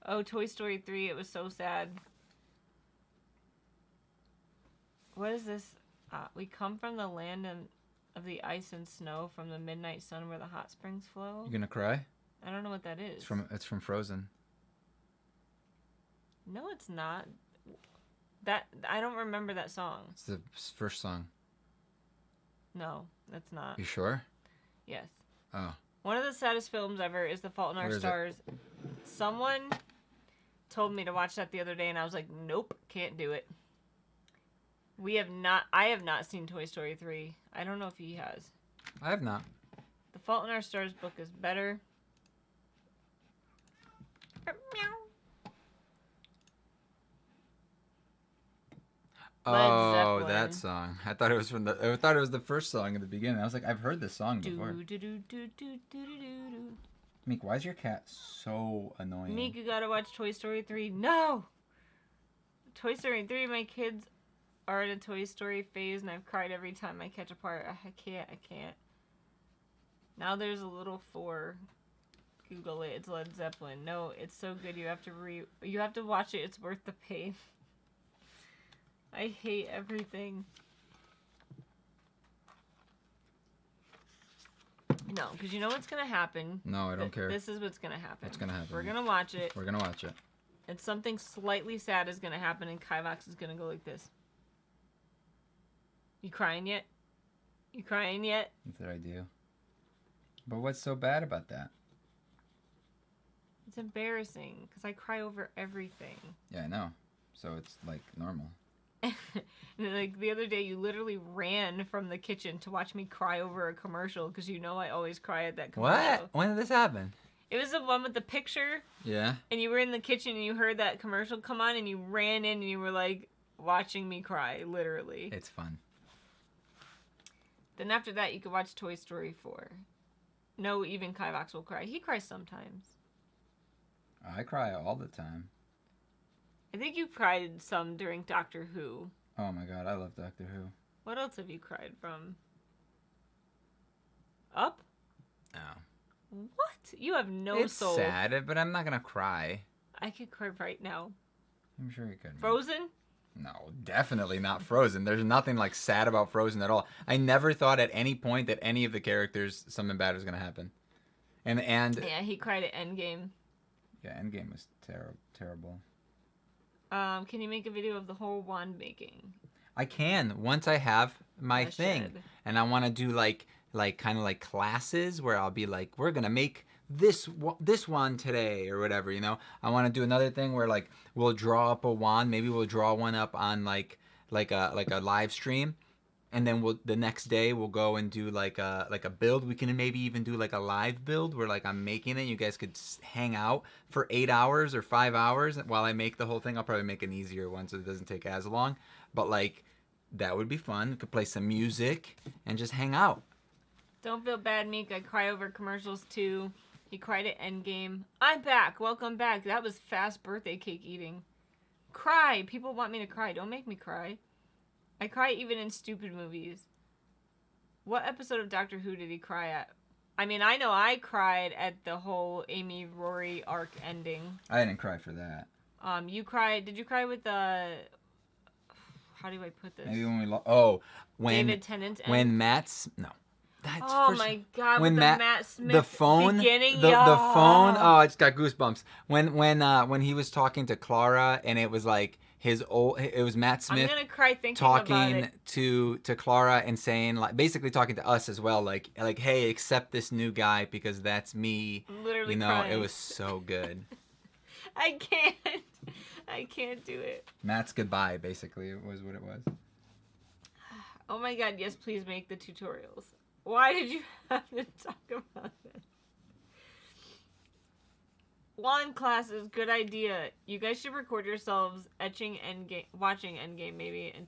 Oh, Toy Story 3. It was so sad. What is this? We come from the land of the ice and snow, from the midnight sun where the hot springs flow.
You gonna cry?
I don't know what that is.
It's from Frozen.
No, it's not. That I don't remember that song.
It's the first song.
No, that's not.
You sure?
Yes.
Oh.
One of the saddest films ever is The Fault in Our Stars. Someone told me to watch that the other day, and I was like, nope, can't do it. I have not seen Toy Story 3. I don't know if he has.
I have not.
The Fault in Our Stars book is better.
Oh, that song. I thought it was the first song in the beginning. I was like, I've heard this song before. Meek, why is your cat so annoying?
Meek, you gotta watch Toy Story 3. No! Toy Story 3, my kids are in a Toy Story phase, and I've cried every time I catch a part. I can't. Now there's a little 4. Google it. It's Led Zeppelin. No, it's so good. You have to watch it. It's worth the pain. I hate everything. No, because you know what's going to happen.
No, I don't care.
This is what's going to happen.
What's going to happen?
We're going to watch it.
We're going to watch it.
And something slightly sad is going to happen, and Kivox is going to go like this. You crying yet? You crying yet?
That's what I do. But what's so bad about that?
It's embarrassing, because I cry over everything.
Yeah, I know. So it's, like, normal.
And like the other day, you literally ran from the kitchen to watch me cry over a commercial, because you know I always cry at that commercial.
What? When did this happen?
It was the one with the picture.
Yeah.
And you were in the kitchen and you heard that commercial come on and you ran in and you were like watching me cry, literally.
It's fun.
Then after that, you could watch Toy Story 4. No, even Kivox will cry. He cries sometimes.
I cry all the time.
I think you cried some during Doctor Who.
Oh my god, I love Doctor Who.
What else have you cried from? Up?
No.
What? You have no soul.
It's sad, but I'm not gonna cry.
I could cry right now.
I'm sure you could.
Frozen?
No, definitely not Frozen. There's nothing like sad about Frozen at all. I never thought at any point that any of the characters something bad was gonna happen. And
yeah, he cried at Endgame.
Yeah, Endgame was terrible.
Can you make a video of the whole wand making?
I can once I have my thing,
should.
And I want to do like kind of like classes where I'll be like, we're gonna make this wand today or whatever, you know. I want to do another thing where like we'll draw up a wand. Maybe we'll draw one up on like a live stream, and then the next day we'll go and do like a build. We can maybe even do like a live build where like I'm making it. You guys could hang out for 8 hours or 5 hours while I make the whole thing. I'll probably make an easier one so it doesn't take as long. But like that would be fun. We could play some music and just hang out.
Don't feel bad, Meek. I cry over commercials too. He cried at Endgame. I'm back. Welcome back. That was fast birthday cake eating. Cry. People want me to cry. Don't make me cry. I cry even in stupid movies. What episode of Doctor Who did he cry at? I mean, I know I cried at the whole Amy Rory arc ending.
I didn't cry for that.
You cried. Did you cry with the? How do I put this?
Maybe when when
David Tennant's end?
When Matt's no.
That's my god!
When
with Matt Smith
the phone,
beginning,
the phone. Oh, I just got goosebumps. When he was talking to Clara, and it was like it was Matt
I'm
Smith
gonna cry thinking about
talking
it.
to Clara and saying, like, basically talking to us as well, like hey, accept this new guy because that's me.
I'm literally
You know,
crying.
it was so good.
I can't do it.
Matt's goodbye, basically, was what it was.
Oh my god, yes, please make the tutorials. Why did you have to talk about this? Wand classes, good idea. You guys should record yourselves etching Endgame, watching Endgame maybe, and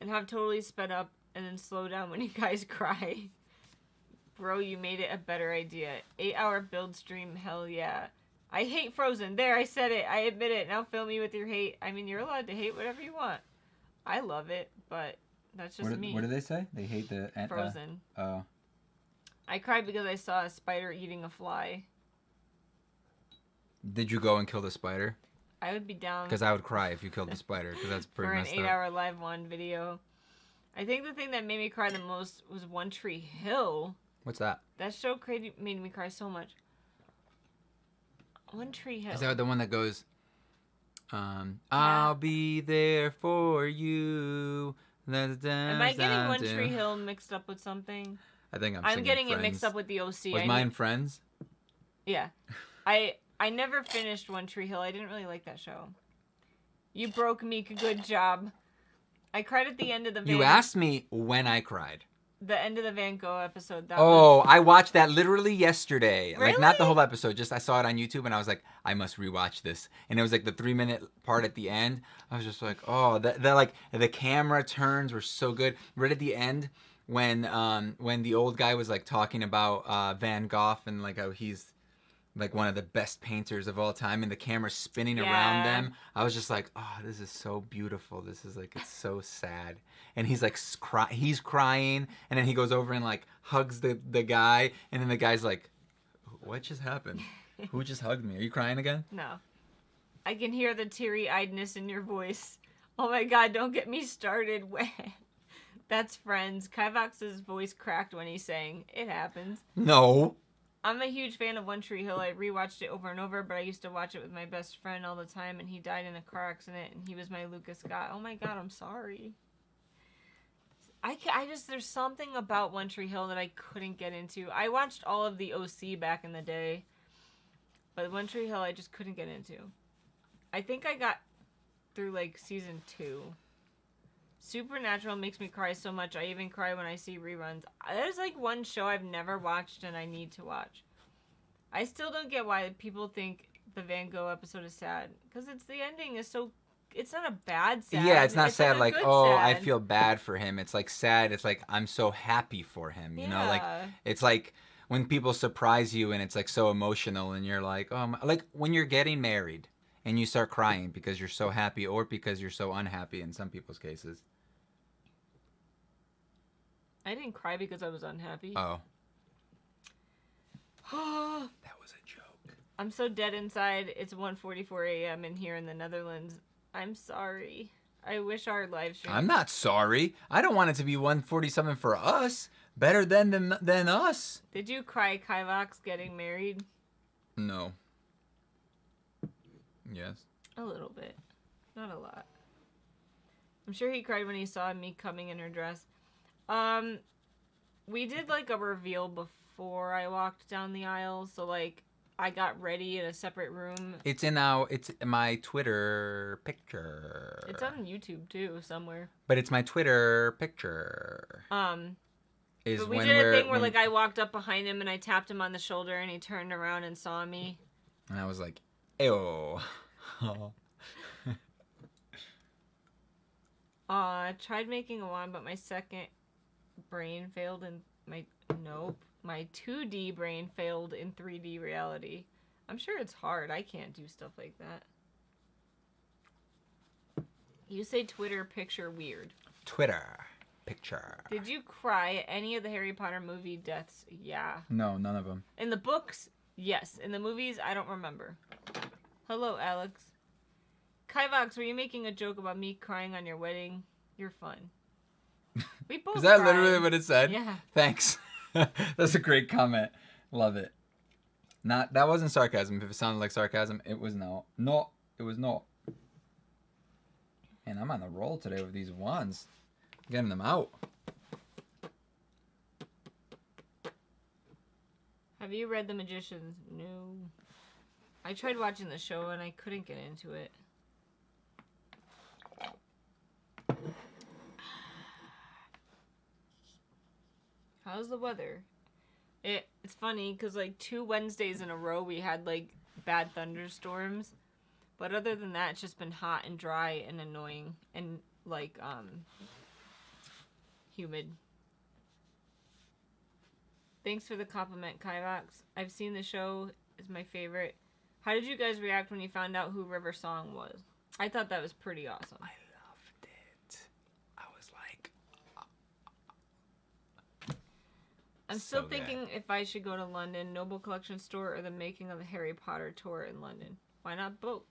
have totally sped up and then slow down when you guys cry. Bro, you made it a better idea. 8-hour build stream, hell yeah. I hate Frozen. There, I said it. I admit it. Now fill me with your hate. I mean, you're allowed to hate whatever you want. I love it, but that's just me.
What do they say? They hate the
Frozen.
Oh.
I cried because I saw a spider eating a fly.
Did you go and kill the spider?
I would be down.
Because I would cry if you killed the spider, because that's pretty
for an
messed
8-hour live one video. I think the thing that made me cry the most was One Tree Hill.
What's that?
That show made me cry so much. One Tree Hill.
Is that the one that goes, I'll be there for you.
Am I getting One Tree Hill mixed up with something?
I think
I'm getting it mixed up with the OC.
Was mine Friends?
Yeah. I never finished One Tree Hill. I didn't really like that show. You broke Meek. Good job. I cried at the end of the
You asked me when I cried.
The end of the Van Gogh episode.
I watched that literally yesterday.
Really?
Like, not the whole episode. Just I saw it on YouTube and I was like, I must rewatch this. And it was like the 3-minute part at the end. I was just like, oh, the camera turns were so good. Right at the end, when the old guy was like talking about Van Gogh and like how he's like one of the best painters of all time, and the camera's spinning around them. I was just like, oh, this is so beautiful. This is like, it's so sad. And he's like, he's crying, and then he goes over and like hugs the guy, and then the guy's like, what just happened? Who just hugged me? Are you crying again?
No. I can hear the teary-eyedness in your voice. Oh my god, don't get me started. That's Friends. Kivox's voice cracked when he sang. It happens.
No.
I'm a huge fan of One Tree Hill. I rewatched it over and over, but I used to watch it with my best friend all the time, and he died in a car accident, and he was my Lucas Scott. Oh my god, I'm sorry. There's something about One Tree Hill that I couldn't get into. I watched all of the OC back in the day, but One Tree Hill I just couldn't get into. I think I got through like season 2. Supernatural makes me cry so much. I even cry when I see reruns. There's like one show I've never watched and I need to watch. I still don't get why people think the Van Gogh episode is sad. Because the ending is so... It's not a bad sad.
Yeah, it's not sad like, oh,
sad.
I feel bad for him. It's like sad. It's like, I'm so happy for him. You know, like, it's like when people surprise you and it's like so emotional and you're like, oh, like when you're getting married and you start crying because you're so happy or because you're so unhappy in some people's cases.
I didn't cry because I was unhappy.
Oh. That was a joke.
I'm so dead inside. It's 1:44 a.m. in here in the Netherlands. I'm sorry. I wish our live stream...
I'm not sorry. I don't want it to be 1:47 for us. Better than us.
Did you cry, Kivox, getting married?
No. Yes.
A little bit. Not a lot. I'm sure he cried when he saw me coming in her dress. We did like a reveal before I walked down the aisle, so like I got ready in a separate room.
It's my Twitter picture.
It's on YouTube too, somewhere.
But it's my Twitter picture.
But we did a thing where like I walked up behind him and I tapped him on the shoulder and he turned around and saw me.
And I was like, ew.
I tried making a wand, but my second brain failed in my 2D brain failed in 3D reality. I'm sure it's hard. I can't do stuff like that. You say Twitter picture weird.
Twitter picture.
Did you cry at any of the Harry Potter movie deaths? Yeah.
No, none of them.
In the books, yes. In the movies, I don't remember. Hello, Alex. Kivox, were you making a joke about me crying on your wedding? You're fun. We both
Is that
cried.
literally what it said?
Yeah.
Thanks. That's a great comment. Love it. That wasn't sarcasm. If it sounded like sarcasm, it was no. No, it was not. Man, I'm on the roll today with these wands. Getting them out.
Have you read The Magicians? No. I tried watching the show and I couldn't get into it. How's the weather? It's funny because like 2 Wednesdays in a row we had like bad thunderstorms, but other than that it's just been hot and dry and annoying and like humid. Thanks for the compliment, Kivox. I've seen the show. It's my favorite. How did you guys react when you found out who River Song was? I thought that was pretty awesome.
I loved it. I was like...
I'm still thinking if I should go to London, Noble Collection Store, or the making of the Harry Potter tour in London. Why not both?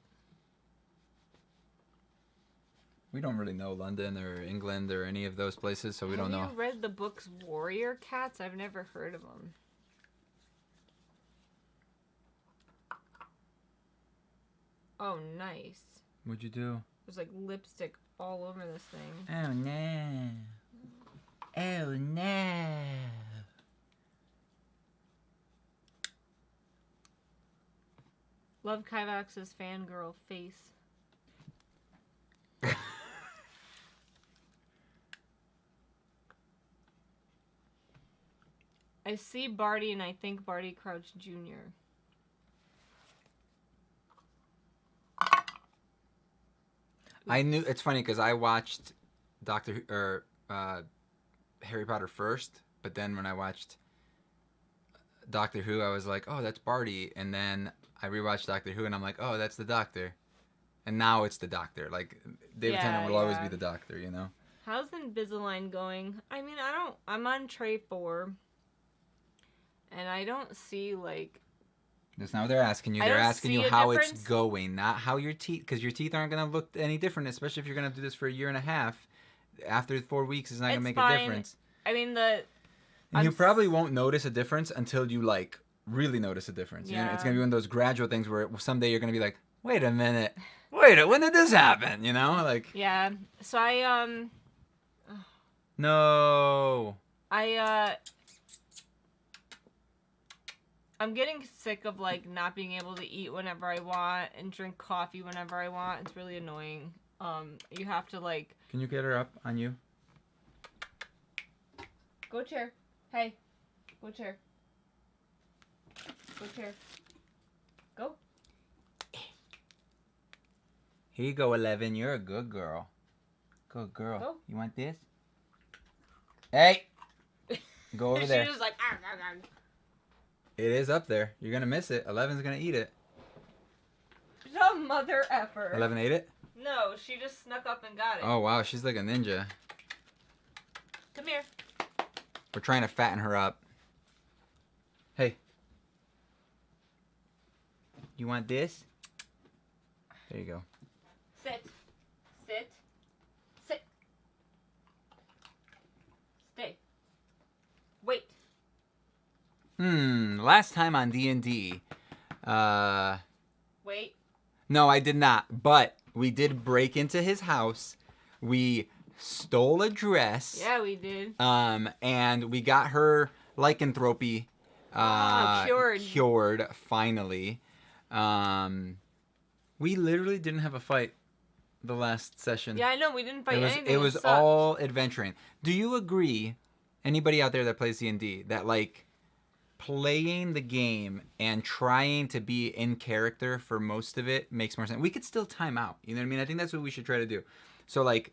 We don't really know London or England or any of those places, so we don't know.
Have you read the books Warrior Cats? I've never heard of them. Oh, nice.
What'd you do?
There's like lipstick all over this thing.
Oh, no. Oh, no.
Love Kivox's fangirl face. I see Barty and I think Barty Crouch Jr.
I knew it's funny because I watched Harry Potter first, but then when I watched Doctor Who, I was like, oh, that's Barty, and then I rewatched Doctor Who, and I'm like, oh, that's the Doctor, and now it's the Doctor. Like David Tennant will always be the Doctor, you know.
How's Invisalign going? I mean, I'm on tray 4, and I don't see like.
That's not what they're asking you. They're asking you how it's going, not how your teeth, because your teeth aren't going to look any different, especially if you're going to do this for a year and a half. After 4 weeks, it's not going to make a difference.
I mean,
and you probably won't notice a difference until you, like, really notice a difference.
Yeah.
You know, it's going to be one of those gradual things where someday you're going to be like, wait a minute. When did this happen? You know? Like.
Yeah. So
No.
I'm getting sick of like not being able to eat whenever I want and drink coffee whenever I want. It's really annoying. You have to like.
Can you get her up on you?
Go chair. Hey. Go chair. Go chair. Go.
Here you go, 11. You're a good girl. Good girl.
Go.
You want this? Hey. Go over there.
She's just like. Arg, arg, arg.
It is up there. You're going to miss it. 11's going to eat it.
The mother effer.
11 ate it?
No, she just snuck up and got it.
Oh, wow. She's like a ninja.
Come here.
We're trying to fatten her up. Hey. You want this? There you go.
Sit. Sit. Sit. Stay. Wait.
Last time on D&D,
Wait.
no, I did not, but we did break into his house. We stole a dress.
Yeah, we did.
And we got her lycanthropy, cured, finally. We literally didn't have a fight the last session.
Yeah, I know, we didn't fight anything.
It was all adventuring. Do you agree, anybody out there that plays D&D, that like playing the game and trying to be in character for most of it makes more sense? We could still time out. You know what I mean? I think that's what we should try to do. So like,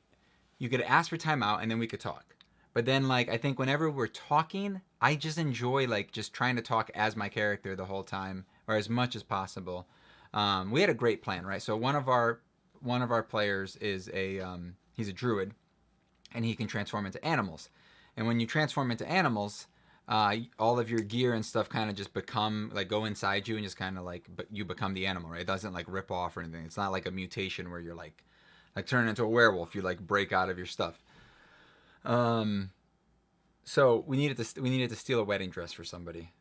you could ask for time out and then we could talk. But then like, I think whenever we're talking, I just enjoy like just trying to talk as my character the whole time, or as much as possible. We had a great plan, right? So one of our players is he's a druid, and he can transform into animals. And when you transform into animals, all of your gear and stuff kind of just become like go inside you and just kind of like you become the animal, right? It doesn't like rip off or anything. It's not like a mutation where you're like turning into a werewolf. You like break out of your stuff. So we needed to steal a wedding dress for somebody.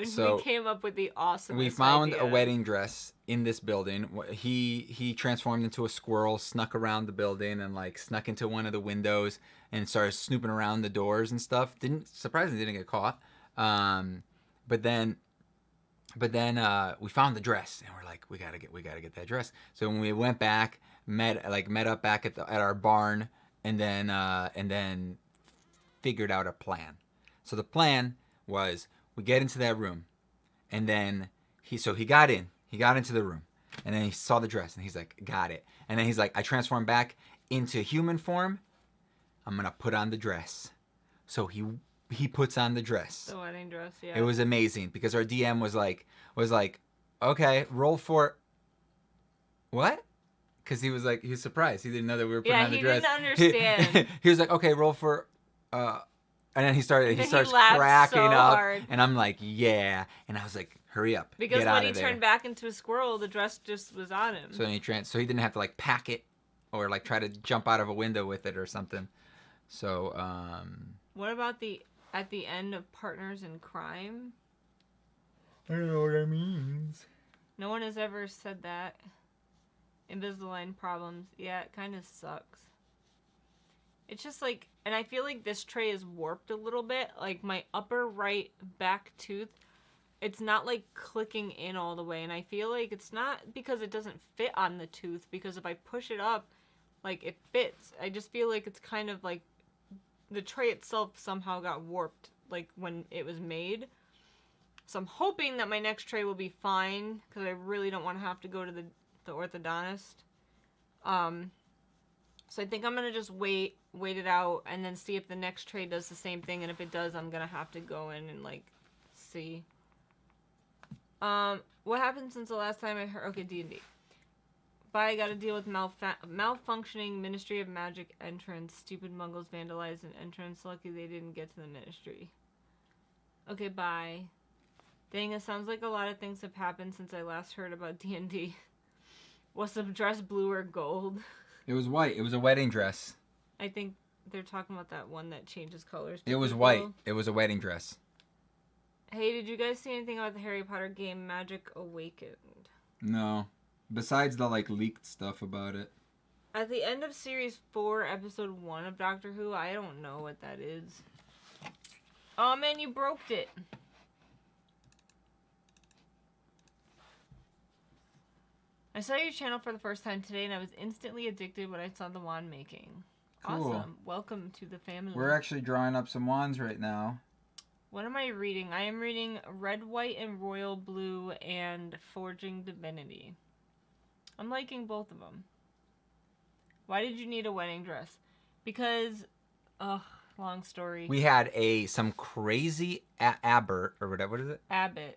So
we came up with the awesome.
we found
idea.
a wedding dress in this building. He transformed into a squirrel, snuck around the building, and like snuck into one of the windows and started snooping around the doors and stuff. Surprisingly didn't get caught. But then we found the dress and we're like, we gotta get that dress. So when we went back, met up back at our barn, and then figured out a plan. So the plan was we get into that room, and then he got into the room, and then he saw the dress and he's like, got it. And then he's like, I transformed back into human form. I'm gonna put on the dress. So he puts on the dress.
The wedding dress, yeah.
It was amazing because our DM was like, okay, roll for what? Because he was surprised. He didn't know that we were putting on the dress.
Yeah, he didn't understand.
He was like, okay, roll for, and then he starts
laughed
cracking
so
up,
hard.
And I'm like, yeah, and I was like, hurry up,
because
get out
when he
of there.
turned back into a squirrel, the dress just was on him.
So then he didn't have to like pack it or like try to jump out of a window with it or something. So
what about at the end of Partners in Crime?
I don't know what that means.
No one has ever said that. Invisalign problems. Yeah, it kind of sucks. It's just like, and I feel like this tray is warped a little bit. Like my upper right back tooth, it's not like clicking in all the way. And I feel like it's not because it doesn't fit on the tooth, because if I push it up, like it fits. I just feel like it's kind of like the tray itself somehow got warped, like when it was made. So I'm hoping that my next tray will be fine, because I really don't want to have to go to the orthodontist. So I think I'm gonna just wait it out and then see if the next tray does the same thing, and if it does, I'm gonna have to go in and like see. What happened since the last time I heard? Okay, D&D. Bye. I gotta deal with malfunctioning Ministry of Magic entrance. Stupid Muggles vandalized an entrance. Lucky they didn't get to the Ministry. Okay, bye. Dang, it sounds like a lot of things have happened since I last heard about D&D. Was the dress blue or gold?
It was white. It was a wedding dress.
I think they're talking about that one that changes colors.
It was white. It was a wedding dress.
Hey, did you guys see anything about the Harry Potter game Magic Awakened?
No. Besides the like leaked stuff about it.
At the end of Series 4, Episode 1 of Doctor Who, I don't know what that is. Oh man, you broke it. I saw your channel for the first time today, and I was instantly addicted when I saw the wand making.
Cool.
Awesome. Welcome to the family.
We're actually drawing up some wands right now.
What am I reading? I am reading Red, White, and Royal Blue and Forging Divinity. I'm liking both of them. Why did you need a wedding dress? Because, long story.
We had some crazy Abbot, or whatever, what is it?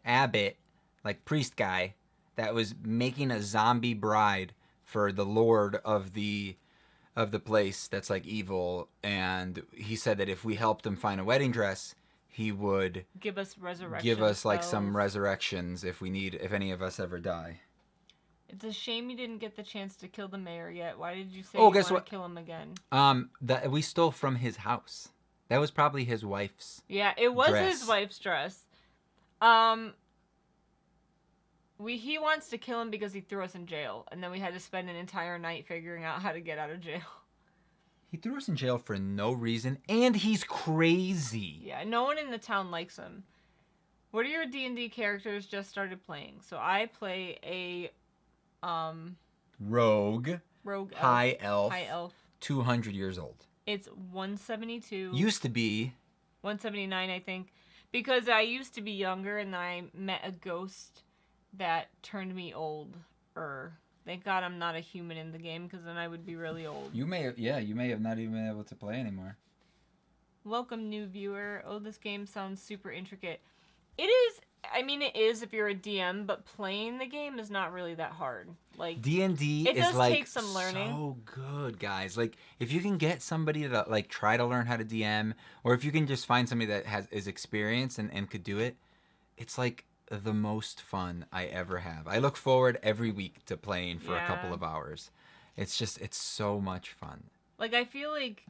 Abbot, like priest guy, that was making a zombie bride for the lord of the place that's like evil, and he said that if we helped him find a wedding dress, he would
give us resurrection.
Give us like some resurrections if any of us ever die.
It's a shame you didn't get the chance to kill the mayor yet. Why did you say
you
want
to
kill him again?
That we stole from his house. That was probably his wife's.
Yeah, it was
dress.
His wife's dress. He wants to kill him because he threw us in jail, and then we had to spend an entire night figuring out how to get out of jail.
He threw us in jail for no reason, and he's crazy.
Yeah, no one in the town likes him. What are your D&D characters just started playing? So I play a
rogue
elf.
High elf.
200
years old.
It's 172.
Used to be
179, I think, because I used to be younger, and then I met a ghost that turned me old. Thank God I'm not a human in the game, because then I would be really old.
You may have not even been able to play anymore.
Welcome, new viewer. Oh, this game sounds super intricate. It is. I mean, it is if you're a DM, but playing the game is not really that hard. Like
D&D
it
is
does
like
take some learning.
So good, guys. Like if you can get somebody to like try to learn how to DM, or if you can just find somebody that is experienced and could do it, it's like the most fun I ever have. I look forward every week to playing for a couple of hours. It's so much fun.
Like I feel like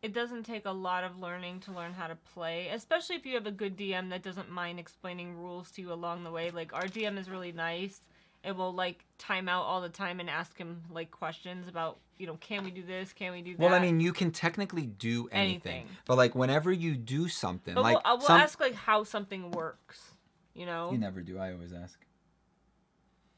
it doesn't take a lot of learning to learn how to play, especially if you have a good DM that doesn't mind explaining rules to you along the way. Like, our DM is really nice. It will, like, time out all the time and ask him, like, questions about, can we do this? Can we do that?
Well, I mean, you can technically do anything. But, like, whenever you do something,
but
like...
we'll ask, like, how something works,
You never do. I always ask.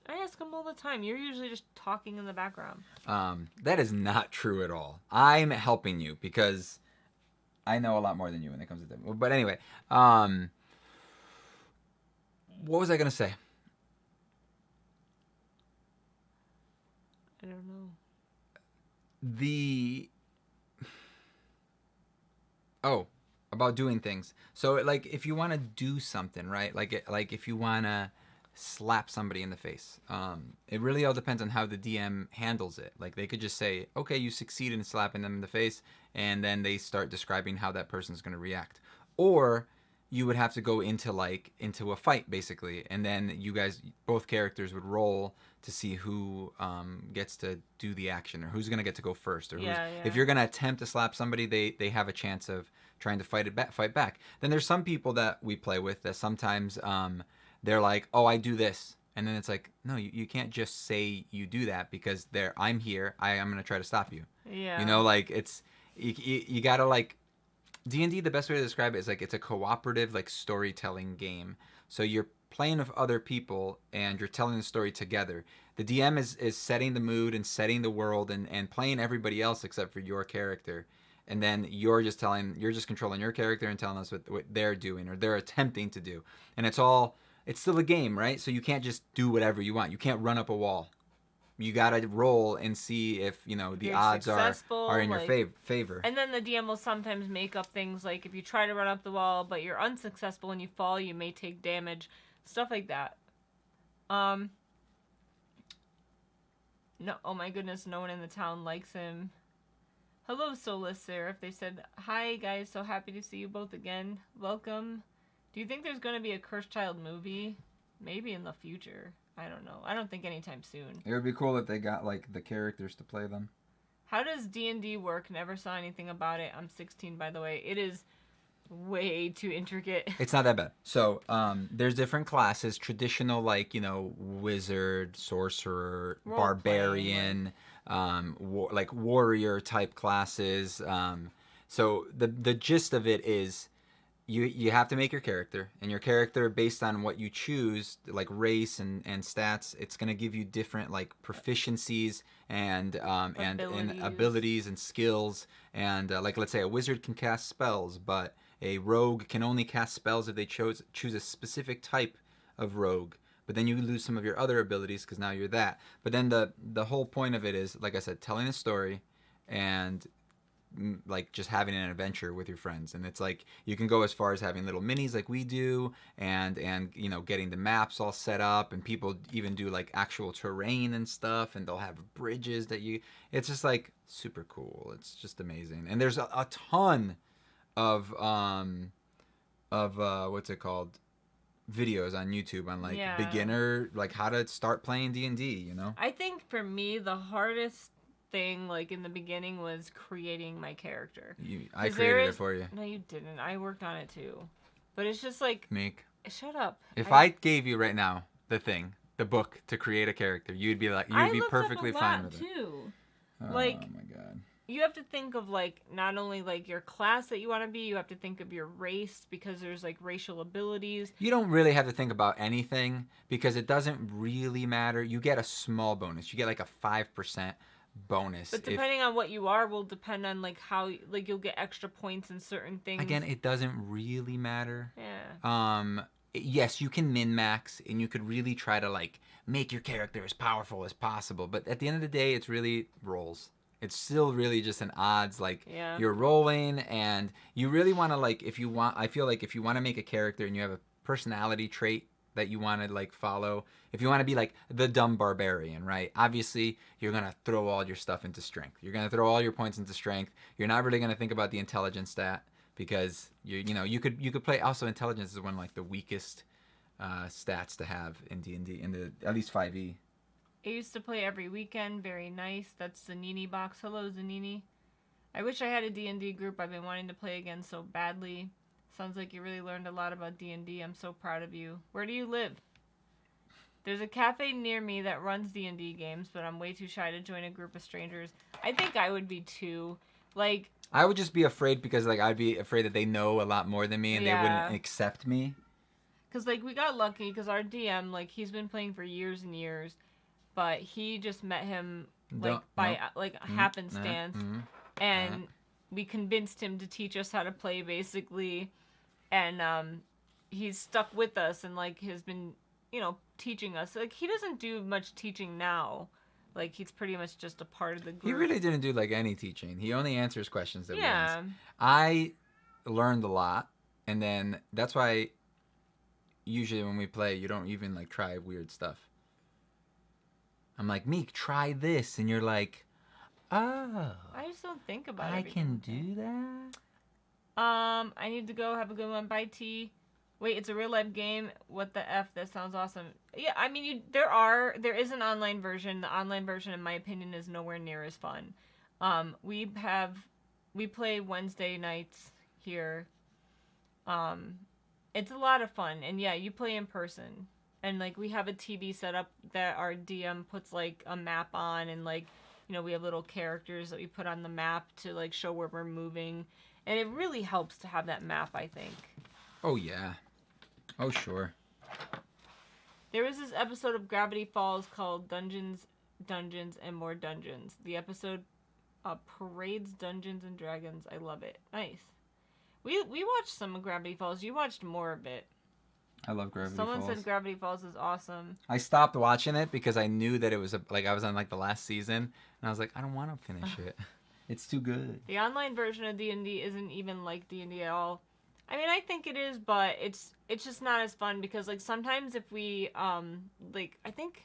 I ask him all the time. You're usually just talking in the background.
That is not true at all. I'm helping you because I know a lot more than you when it comes to that. But anyway, what was I going to say?
I don't know.
About doing things. So, like, if you want to do something, right? Like if you want to slap somebody in the face, it really all depends on how the DM handles it. Like, they could just say, okay, you succeed in slapping them in the face, and then they start describing how that person's going to react. Or you would have to go into a fight, basically, and then you guys, both characters, would roll to see who gets to do the action, or who's going to get to go first, or if you're going to attempt to slap somebody, they have a chance of trying to fight back. Then there's some people that we play with that sometimes they're like, oh, I do this, and then it's like, no, you can't just say you do that, because I'm here, I'm going to try to stop you.
Yeah.
Like, it's you gotta, like, D&D, the best way to describe it is, like, it's a cooperative, like, storytelling game. So you're playing with other people and you're telling the story together. The DM is setting the mood and setting the world and playing everybody else except for your character. And then you're just controlling your character and telling us what they're doing or they're attempting to do. And it's still a game, right? So you can't just do whatever you want. You can't run up a wall. You gotta roll and see if the odds are in your favor.
And then the DM will sometimes make up things like, if you try to run up the wall but you're unsuccessful and you fall, you may take damage, stuff like that. No, oh my goodness, no one in the town likes him. Hello, Soulless Seraph. They said, hi guys, so happy to see you both again. Welcome. Do you think there's going to be a Cursed Child movie? Maybe in the future. I don't know. I don't think anytime soon.
It would be cool if they got, like, the characters to play them.
How does D&D work? Never saw anything about it. I'm 16, by the way. It is way too intricate.
It's not that bad. So, there's different classes. Traditional, like, wizard, sorcerer, barbarian, like warrior type classes. So the gist of it is, you have to make your character, and your character, based on what you choose, like race and stats, it's going to give you different, like, proficiencies and abilities and skills. And like, let's say a wizard can cast spells, but a rogue can only cast spells if they choose a specific type of rogue. But then you lose some of your other abilities because now you're that. But then the whole point of it is, like I said, telling a story and, like, just having an adventure with your friends. And it's like, you can go as far as having little minis like we do, and getting the maps all set up, and people even do, like, actual terrain and stuff, and they'll have bridges it's just, like, super cool. It's just amazing. And there's a ton of what's it called, videos on YouTube on, like, beginner, like, how to start playing D&D,
I think for me the hardest thing, like, in the beginning, was creating my character.
I created it for you.
No, you didn't. I worked on it too. But it's just like,
Meek,
shut up.
If I gave you right now the book to create a character, you'd be perfectly fine with it.
Too.
Oh
like,
my god.
You have to think of, like, not only, like, your class that you want to be, you have to think of your race, because there's, like, racial abilities.
You don't really have to think about anything, because it doesn't really matter. You get a small bonus. You get, like, a 5% bonus.
But depending on what you are will depend on, like, how, like, you'll get extra points in certain things.
Again, it doesn't really matter.
Yeah.
Yes, you can min-max, and you could really try to, like, make your character as powerful as possible. But at the end of the day, it's really rolls. It's still really just an odds, like, you're rolling, and you really want to, like, I feel like if you want to make a character and you have a personality trait that you want to, like, follow, if you want to be, like, the dumb barbarian, right? Obviously, you're going to throw all your stuff into strength. You're going to throw all your points into strength. You're not really going to think about the intelligence stat, because, you could play, also, intelligence is one of, like, the weakest stats to have in D&D, at least 5e.
I used to play every weekend. Very nice. That's Zanini box. Hello, Zanini. I wish I had a D&D group. I've been wanting to play again so badly. Sounds like you really learned a lot about D&D. I'm so proud of you. Where do you live? There's a cafe near me that runs D&D games, but I'm way too shy to join a group of strangers. I think I would be too. Like,
I would just be afraid because like I'd be afraid that they know a lot more than me and they wouldn't accept me.
Because, like, we got lucky because our DM, like, he's been playing for years and years, but he just met him, like, by, like, happenstance, and we convinced him to teach us how to play, basically, and, he's stuck with us and, like, has been, you know, teaching us. Like, he doesn't do much teaching now. Like, he's pretty much just a part of the group.
He really didn't do, like, any teaching. He only answers questions that we ask. I learned a lot, and then that's why usually when we play, you don't even, like, try weird stuff. I'm like, Meek, try this, and you're like, oh.
I just don't think about it.
I can do that?
I need to go. Have a good one. Bye, T. Wait, it's a real life game. What the F? That sounds awesome. Yeah, I mean, there is an online version. The online version, in my opinion, is nowhere near as fun. We play Wednesday nights here. It's a lot of fun, and yeah, you play in person. And like we have a TV set up that our DM puts like a map on, and like, you know, we have little characters that we put on the map to like show where we're moving. And it really helps to have that map, I think.
Oh, yeah. Oh, sure.
There was this episode of Gravity Falls called Dungeons, and More Dungeons. The episode parades Dungeons and Dragons. I love it. Nice. We watched some of Gravity Falls. You watched more of it.
I love Gravity
Falls.
Falls.
Someone said Gravity Falls is awesome.
I stopped watching it because I knew that it was I was on like the last season, and I was like, I don't want to finish it. It's too good.
The online version of D&D isn't even like D&D at all. I mean, I think it is, but it's just not as fun because like sometimes if we like I think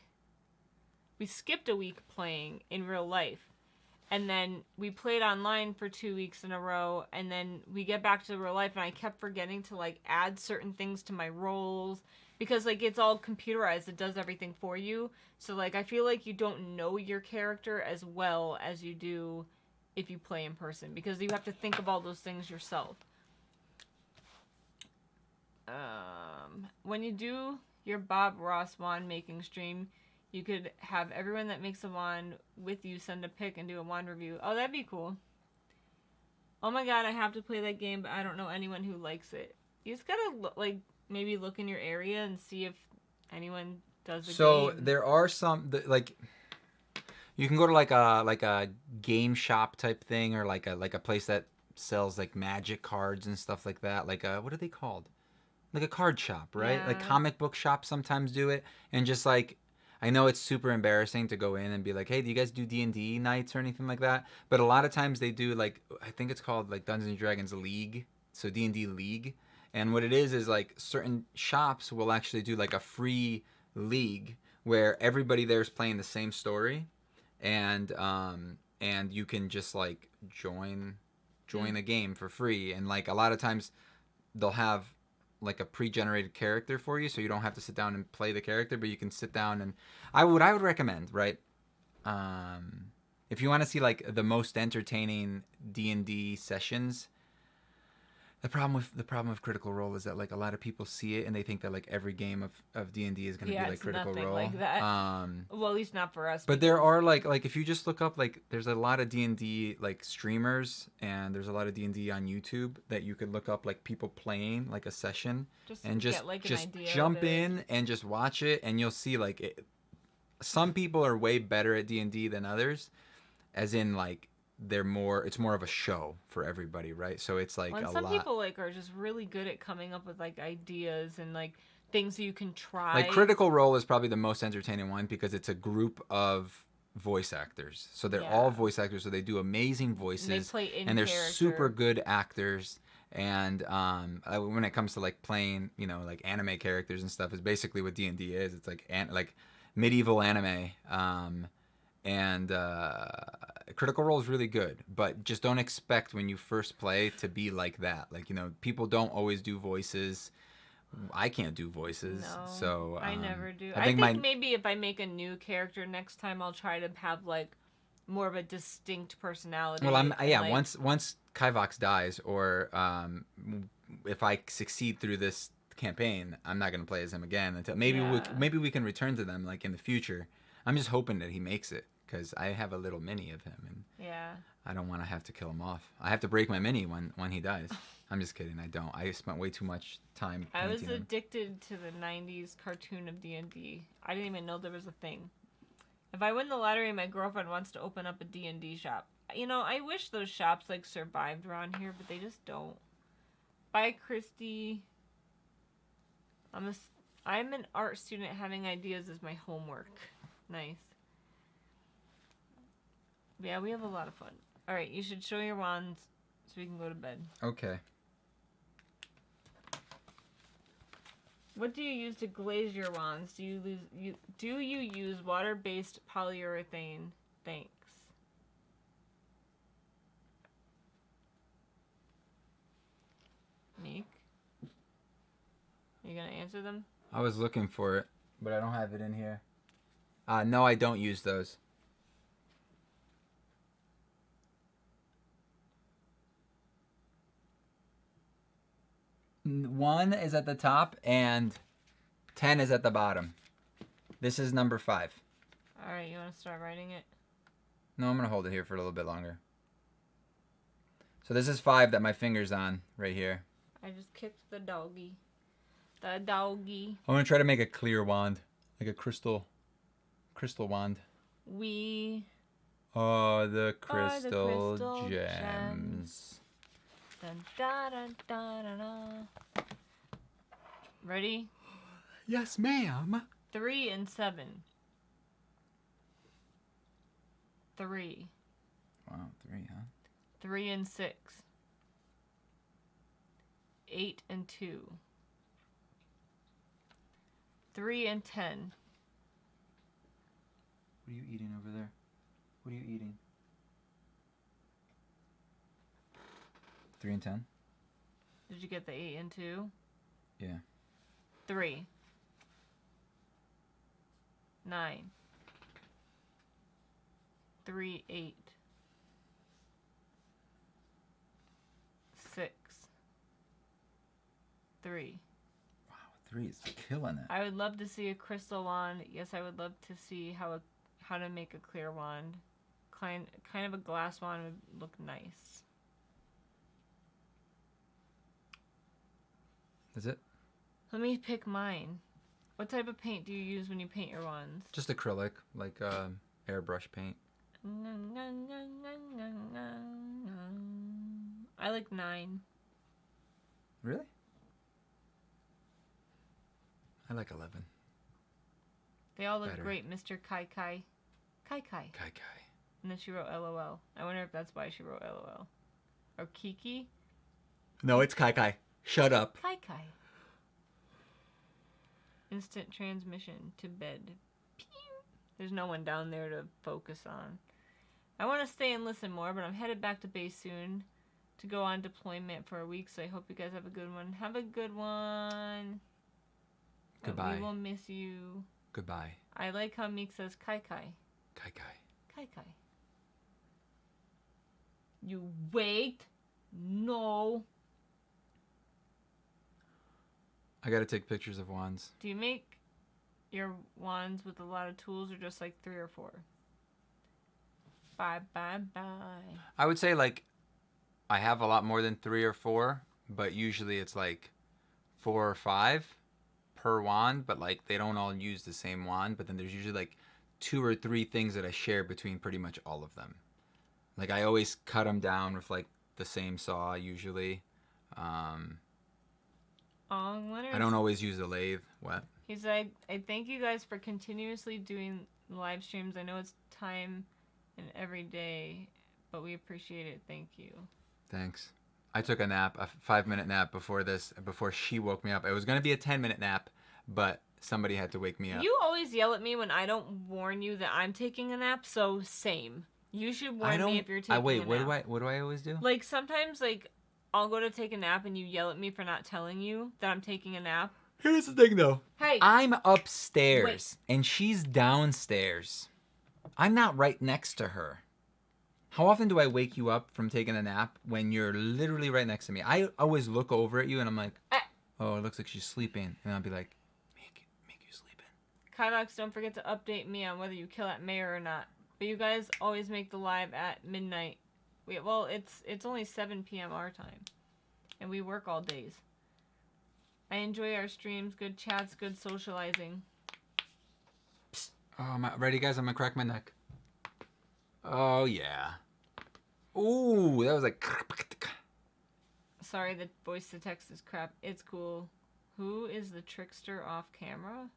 we skipped a week playing in real life, and then we played online for 2 weeks in a row, and then we get back to real life, and I kept forgetting to like add certain things to my rolls because like it's all computerized. It does everything for you. So like I feel like you don't know your character as well as you do if you play in person because you have to think of all those things yourself. When you do your Bob Ross wand making stream, you could have everyone that makes a wand with you send a pic and do a wand review. Oh, that'd be cool. Oh my god, I have to play that game, but I don't know anyone who likes it. You just gotta like maybe look in your area and see if anyone does the game.
So there are some like you can go to like a game shop type thing or like a place that sells like magic cards and stuff like that. Like what are they called? Like a card shop, right? Yeah. Like comic book shops sometimes do it, and just like I know it's super embarrassing to go in and be like, hey, do you guys do D&D nights or anything like that? But a lot of times they do like I think it's called like Dungeons and Dragons League, so D&D League, and what it is like certain shops will actually do like a free league where everybody there is playing the same story, and you can just like join a game for free, and like a lot of times they'll have like a pre-generated character for you, so you don't have to sit down and play the character, but you can sit down and I would recommend, right? If you want to see like the most entertaining D&D sessions, the problem with Critical Role is that like a lot of people see it and they think that like every game of D&D is going to be like Critical Role.
Like that. Well, at least not for us.
But there are like if you just look up like there's a lot of D&D like streamers and there's a lot of D&D on YouTube that you could look up like people playing like a session and just jump in and just watch it, and you'll see like some people are way better at D&D than others, as in like it's more of a show for everybody, right? So it's like
some people like are just really good at coming up with like ideas and like things you can try.
Like Critical Role is probably the most entertaining one because it's a group of voice actors. So they're all voice actors, so they do amazing voices
and they play in
and they're
character.
Super good actors. And when it comes to like playing, you know, like anime characters and stuff, is basically what D&D is. It's like medieval anime. And Critical Role is really good, but just don't expect when you first play to be like that. Like, you know, people don't always do voices. I can't do voices, so
I never do. I think maybe if I make a new character next time, I'll try to have like more of a distinct personality.
Well,
and, like,
once Kivox dies, or if I succeed through this campaign, I'm not gonna play as him again until maybe we can return to them like in the future. I'm just hoping that he makes it because I have a little mini of him, and
yeah.
I don't want to have to kill him off. I have to break my mini when he dies. I'm just kidding. I don't. I spent way too much time
I was
painting him.
addicted to the 90s cartoon of D&D. I didn't even know there was a thing. If I win the lottery, my girlfriend wants to open up a D&D shop. You know, I wish those shops, like, survived around here, but they just don't. Bye, Christy. I'm an art student. Having ideas is my homework. Nice. Yeah, we have a lot of fun. All right, you should show your wands so we can go to bed.
Okay.
What do you use to glaze your wands? Do you use water-based polyurethane? Thanks. Meek? Are you gonna answer them?
I was looking for it, but I don't have it in here. No, I don't use those. One is at the top and 10 is at the bottom. This is number 5.
All right, you want to start writing it?
No, I'm gonna hold it here for a little bit longer. So this is 5 that my finger's on right here.
I just kicked the doggy. The doggy.
I'm gonna try to make a clear wand, like a crystal wand.
We
Oh, the
are the
crystal
crystal
gems.
Dun, da, dun, da, da, da. Ready?
Yes, ma'am.
3 and 7. 3.
Wow, 3, huh?
3 and 6. 8 and 2. 3 and 10.
What are you eating over there? What are you eating? 3 and 10?
Did you get the 8 and 2?
Yeah.
3. 9. 3, 8. 6. 3.
Wow, 3 is killing it.
I would love to see a crystal wand. Yes, I would love to see how to make a clear wand. Kind of a glass wand would look nice.
Is it?
Let me pick mine. What type of paint do you use when you paint your wands?
Just acrylic, like airbrush paint.
I like 9.
Really? I like 11.
They all look
Better.
great, Mr. Kai Kai. Kai Kai.
Kai Kai.
And then she wrote LOL. I wonder if that's why she wrote LOL. Or Kiki.
No, it's Kai Kai. Shut up.
Kai Kai. Instant transmission to bed. Pew. There's no one down there to focus on. I want to stay and listen more, but I'm headed back to base soon to go on deployment for a week, so I hope you guys have a good one. Have a good one.
Goodbye.
We will miss you.
Goodbye.
I like how Meek says Kai Kai.
Kai Kai.
Kai Kai. You wait. No.
I gotta take pictures of wands.
Do you make your wands with a lot of tools or just like 3 or 4? Bye, bye, bye.
I would say like I have a lot more than 3 or 4, but usually it's like 4 or 5 per wand, but like they don't all use the same wand, but then there's usually like 2 or 3 things that I share between pretty much all of them. Like I always cut them down with like the same saw usually.
Leonard,
I don't always use a lathe. What?
He's like, I thank you guys for continuously doing live streams. I know it's time and every day, but we appreciate it. Thank you.
Thanks. I took a nap, a 5-minute nap before she woke me up. It was going to be a 10-minute nap, but somebody had to wake me up.
You always yell at me when I don't warn you that I'm taking a nap, so same. You should warn me if you're taking a nap.
What do I always do?
Like sometimes like I'll go to take a nap and you yell at me for not telling you that I'm taking a nap.
Here's the thing though.
Hey.
I'm upstairs and she's downstairs. I'm not right next to her. How often do I wake you up from taking a nap when you're literally right next to me? I always look over at you and I'm like, oh, it looks like she's sleeping. And I'll be like, make you sleeping.
Kivox, don't forget to update me on whether you kill at Mayor or not. But you guys always make the live at midnight. Well, it's only 7 p.m. our time. And we work all days. I enjoy our streams, good chats, good socializing.
Psst. Oh, ready, guys? I'm going to crack my neck. Oh, yeah. Ooh, that was like...
Sorry, the voice to text is crap. It's cool. Who is the trickster off camera?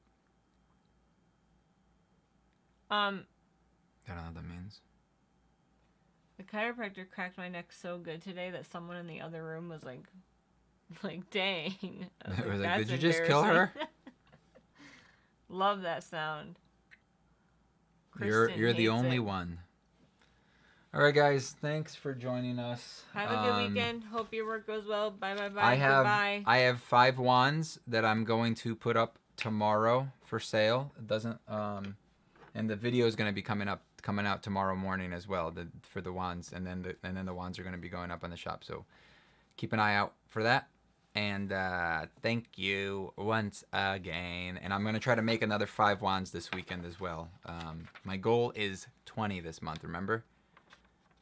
I don't know what that means.
The chiropractor cracked my neck so good today that someone in the other room was like, dang.
I was like, did you just kill her?
Love that sound.
You're the only one. All right, guys. Thanks for joining us.
Have a good weekend. Hope your work goes well. Bye, bye, bye.
I have 5 wands that I'm going to put up tomorrow for sale. It doesn't and the video is going to be coming out tomorrow morning as well for the wands, and then the wands are going to be going up on the shop. So keep an eye out for that. And thank you once again. And I'm going to try to make another 5 wands this weekend as well. My goal is 20 this month, remember?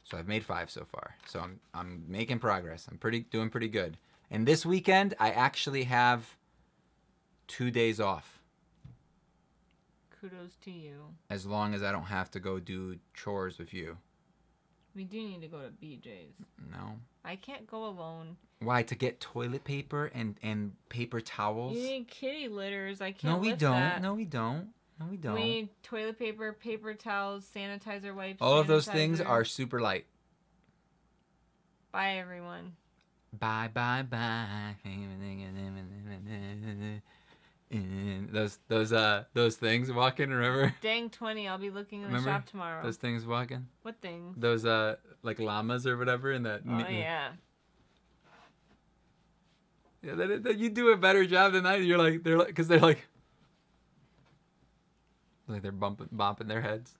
So I've made 5 so far. So I'm making progress. I'm doing pretty good. And this weekend, I actually have 2 days off.
Kudos to you.
As long as I don't have to go do chores with you.
We do need to go to BJ's.
No.
I can't go alone.
Why? To get toilet paper and paper towels?
You need kitty litters. I can't
No, we
lift
don't.
that.
No, we don't. No, we don't.
We need toilet paper, paper towels, sanitizer wipes.
All of those things are super light.
Bye, everyone.
Bye, bye, bye. Those things walking, remember?
Dang 20, I'll be looking in the shop tomorrow.
Those things walking?
What things?
Those like llamas or whatever in that.
Oh yeah.
Yeah, that you do a better job than I do. They're like they're bopping their heads.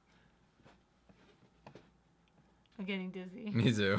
I'm getting dizzy.
Me too.